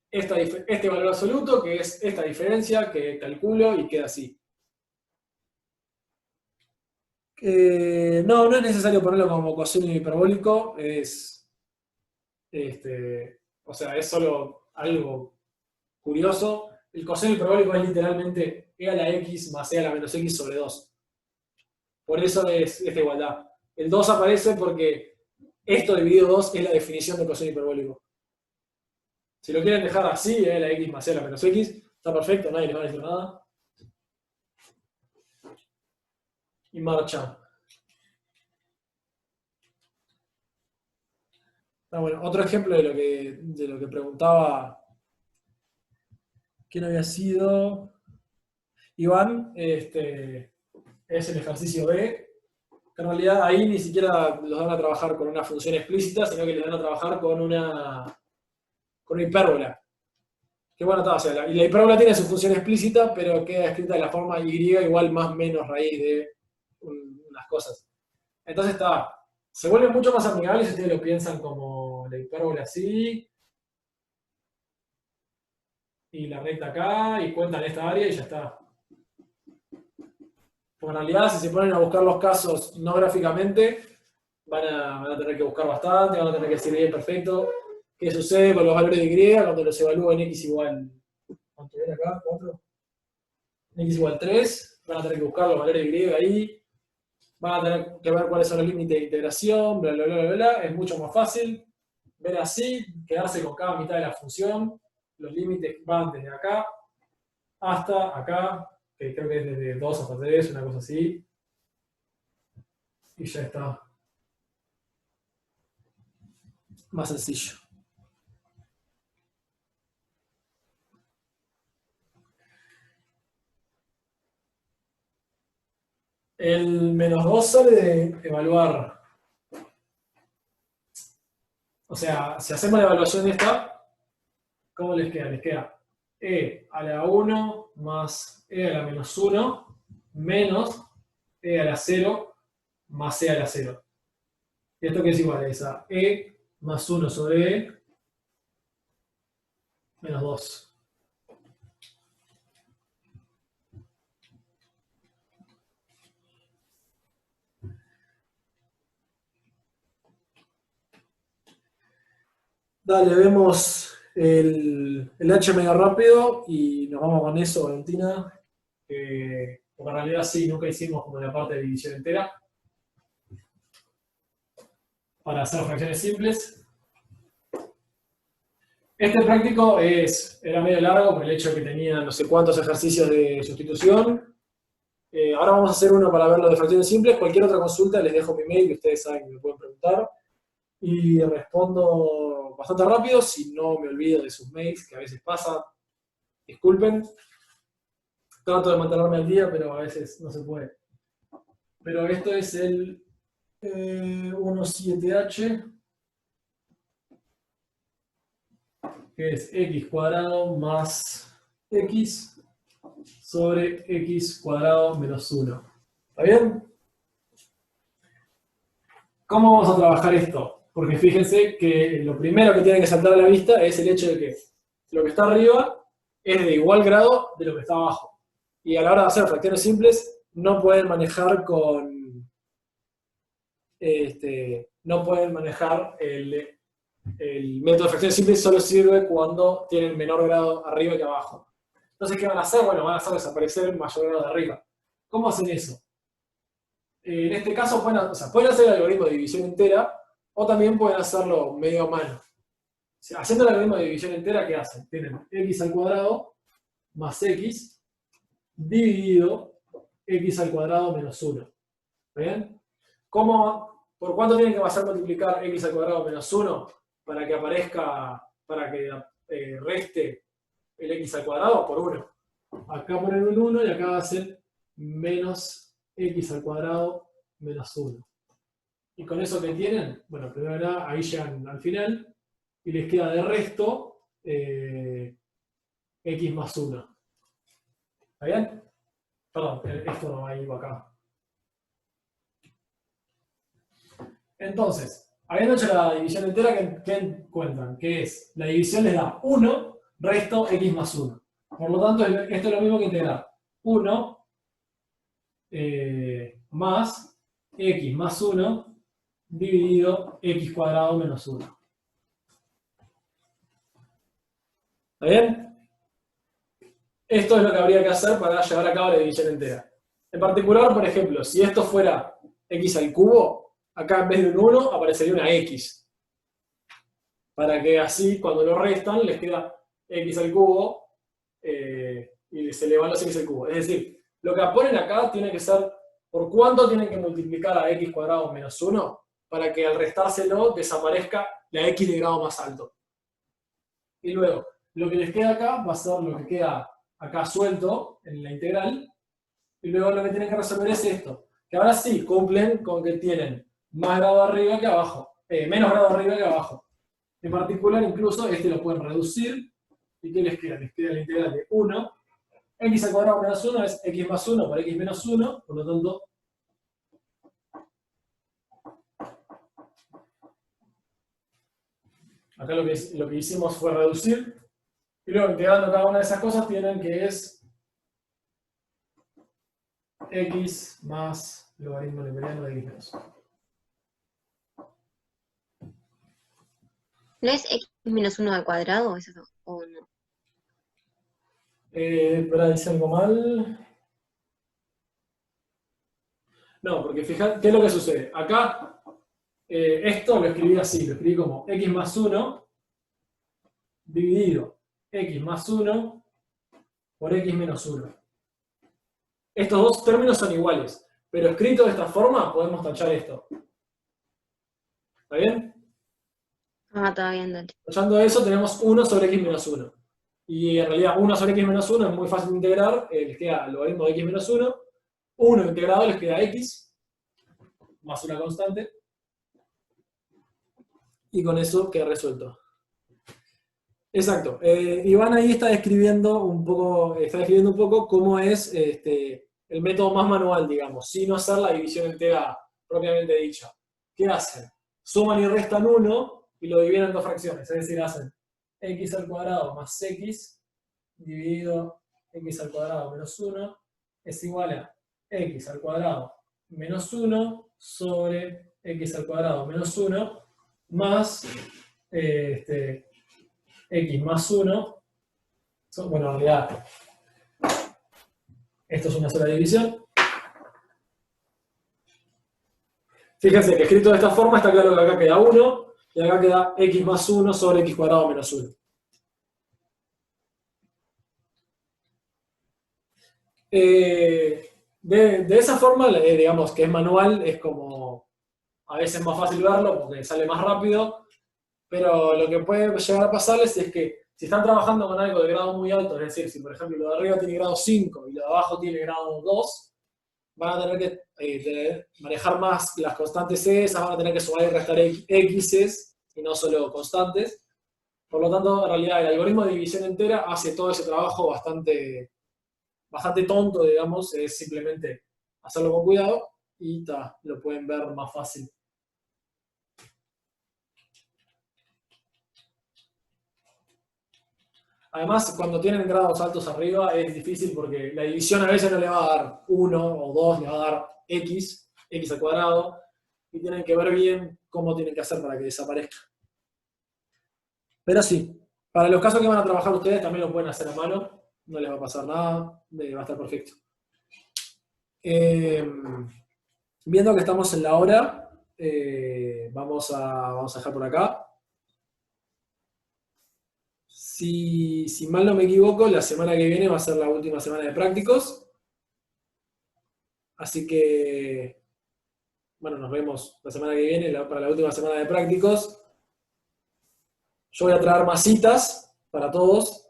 este valor absoluto, que es esta diferencia que calculo y queda así. No es necesario ponerlo como coseno hiperbólico, o sea, es solo algo curioso. El coseno hiperbólico es literalmente e a la x más e a la menos x sobre 2. Por eso es esta igualdad. El 2 aparece porque esto dividido 2 es la definición de coseno hiperbólico. Si lo quieren dejar así, e a la x más e a la menos x, está perfecto, nadie les va a decir nada. Y marcha. Bueno, otro ejemplo de lo que preguntaba, ¿quién había sido? Iván, es el ejercicio B, que en realidad ahí ni siquiera los van a trabajar con una función explícita, sino que les van a trabajar con una hipérbola. Que bueno, está, o sea, y la hipérbola tiene su función explícita, pero queda escrita de la forma y igual más menos raíz de unas cosas. Entonces se vuelven mucho más amigables si ustedes lo piensan como la hipérbola así, y la recta acá, y cuentan esta área y ya está. Porque en realidad, si se ponen a buscar los casos no gráficamente, van a tener que buscar bastante, van a tener que decir bien perfecto qué sucede con los valores de Y cuando los evalúo en x igual, ¿cuánto era acá? 4. En x igual 3, van a tener que buscar los valores de Y ahí, van a tener que ver cuáles son los límites de integración, bla, bla, bla, bla, bla. Es mucho más fácil ver así, quedarse con cada mitad de la función, los límites van desde acá hasta acá, que creo que es desde 2 hasta 3, una cosa así, y ya está. Más sencillo. El -2 sale de evaluar. O sea, si hacemos la evaluación de esta, ¿cómo les queda? Les queda e a la 1 más e a la menos 1 menos e a la 0 más e a la 0. ¿Y esto qué es igual? Es a e más 1 sobre e menos 2. Dale, vemos el H medio rápido y nos vamos con eso, Valentina. Porque en realidad sí, nunca hicimos como la parte de división entera. Para hacer fracciones simples. Este práctico era medio largo por el hecho de que tenía no sé cuántos ejercicios de sustitución. Ahora vamos a hacer uno para ver lo de fracciones simples. Cualquier otra consulta les dejo mi mail, que ustedes saben que me pueden preguntar. Y respondo bastante rápido, si no me olvido de sus mails, que a veces pasa. Disculpen. trato de mantenerme al día, pero a veces no se puede. Pero esto es el 17h, que es x cuadrado más x sobre x cuadrado menos 1. ¿Está bien? ¿Cómo vamos a trabajar esto? Porque fíjense que lo primero que tiene que saltar a la vista es el hecho de que lo que está arriba es de igual grado de lo que está abajo. Y a la hora de hacer fracciones simples no pueden manejar con... no pueden manejar el método de fracciones simples, solo sirve cuando tienen menor grado arriba que abajo. Entonces, ¿qué van a hacer? Bueno, van a hacer desaparecer el mayor grado de arriba. ¿Cómo hacen eso? En este caso pueden hacer el algoritmo de división entera o también pueden hacerlo medio a mano. O sea, haciendo el algoritmo de división entera, ¿qué hacen? Tienen x al cuadrado más x dividido x al cuadrado menos 1. ¿Está bien? ¿Por cuánto tienen que pasar a multiplicar x al cuadrado menos 1 para que aparezca, para que reste el x al cuadrado? Por 1. Acá ponen un 1 y acá hacen menos x al cuadrado menos 1. ¿Y con eso qué tienen? Bueno, primero nada, ahí llegan al final y les queda de resto x más 1. ¿Está bien? Perdón, esto no va ahí o acá. Entonces, habiendo hecho la división entera, ¿qué encuentran? Que es, la división les da 1 resto x más 1. Por lo tanto, esto es lo mismo que integrar 1 más x más 1 dividido x cuadrado menos 1. ¿Está bien? Esto es lo que habría que hacer para llevar a cabo la división entera. En particular, por ejemplo, si esto fuera x al cubo, acá en vez de un 1 aparecería una x. Para que así, cuando lo restan, les queda x al cubo y se le van los x al cubo. Es decir, lo que ponen acá tiene que ser por cuánto tienen que multiplicar a x cuadrado menos 1 para que al restárselo desaparezca la x de grado más alto. Y luego, lo que les queda acá va a ser lo que queda acá suelto en la integral. Y luego lo que tienen que resolver es esto. Que ahora sí cumplen con que tienen más grado arriba que abajo. Menos grado arriba que abajo. En particular, incluso, este lo pueden reducir. ¿Y qué les queda? Les queda la integral de 1. X al cuadrado menos 1 es x más 1 por x menos 1. Por lo tanto, acá lo que hicimos fue reducir. Y luego, integrando cada una de esas cosas, tienen que es x más logaritmo neperiano de x menos 1. ¿No es x menos 1 al cuadrado o es eso? ¿O no? Espera, dice algo mal. No, porque fíjate, ¿qué es lo que sucede? Acá, esto lo escribí así, lo escribí como x más 1 dividido x más 1 por x menos 1. Estos dos términos son iguales, pero escrito de esta forma podemos tachar esto. ¿Está bien? Ah, está bien, dale. Tachando eso tenemos 1 sobre x menos 1. Y en realidad 1 sobre x menos 1 es muy fácil de integrar, les queda el logaritmo de x menos 1. 1 integrado les queda x, más una constante. Y con eso queda resuelto. Exacto. Iván ahí está describiendo un poco cómo es el método más manual, digamos, sin hacer la división entera propiamente dicha. ¿Qué hacen? Suman y restan 1 y lo dividen en dos fracciones. Es decir, hacen x al cuadrado más x dividido x al cuadrado menos 1 es igual a x al cuadrado menos 1 sobre x al cuadrado menos 1 más x más 1. Bueno, en realidad esto es una sola división. Fíjense que escrito de esta forma está claro que acá queda 1 y acá queda x más 1 sobre x cuadrado menos 1. De esa forma, digamos que es manual, es como a veces más fácil verlo porque sale más rápido, pero lo que puede llegar a pasarles es que Si están trabajando con algo de grado muy alto, es decir, si por ejemplo lo de arriba tiene grado 5 y lo de abajo tiene grado 2, van a tener que manejar más las constantes esas, van a tener que sumar y restar x's y no solo constantes. Por lo tanto, en realidad, el algoritmo de división entera hace todo ese trabajo bastante tonto, digamos, es simplemente hacerlo con cuidado y lo pueden ver más fácil. Además, cuando tienen grados altos arriba es difícil porque la división a veces no le va a dar 1 o 2, le va a dar x al cuadrado, y tienen que ver bien cómo tienen que hacer para que desaparezca. Pero sí, para los casos que van a trabajar ustedes también lo pueden hacer a mano, no les va a pasar nada, va a estar perfecto. Viendo que estamos en la hora, vamos a dejar por acá. Si mal no me equivoco, la semana que viene va a ser la última semana de prácticos. Así que, bueno, nos vemos la semana que viene para la última semana de prácticos. Yo voy a traer más citas para todos.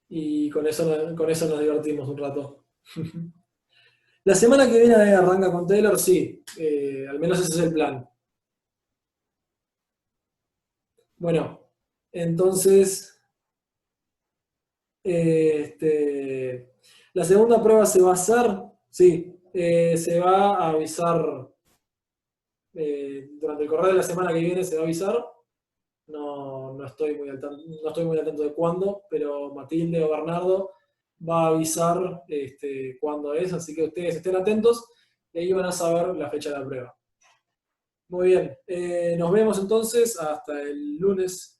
Y con eso nos divertimos un rato. La semana que viene arranca con Taylor, sí. Al menos ese es el plan. Bueno, entonces, la segunda prueba se va a hacer, sí, se va a avisar, durante el correo de la semana que viene se va a avisar, no estoy muy al tanto de cuándo, pero Matilde o Bernardo va a avisar cuándo es, así que ustedes estén atentos y ahí van a saber la fecha de la prueba. Muy bien, nos vemos entonces hasta el lunes.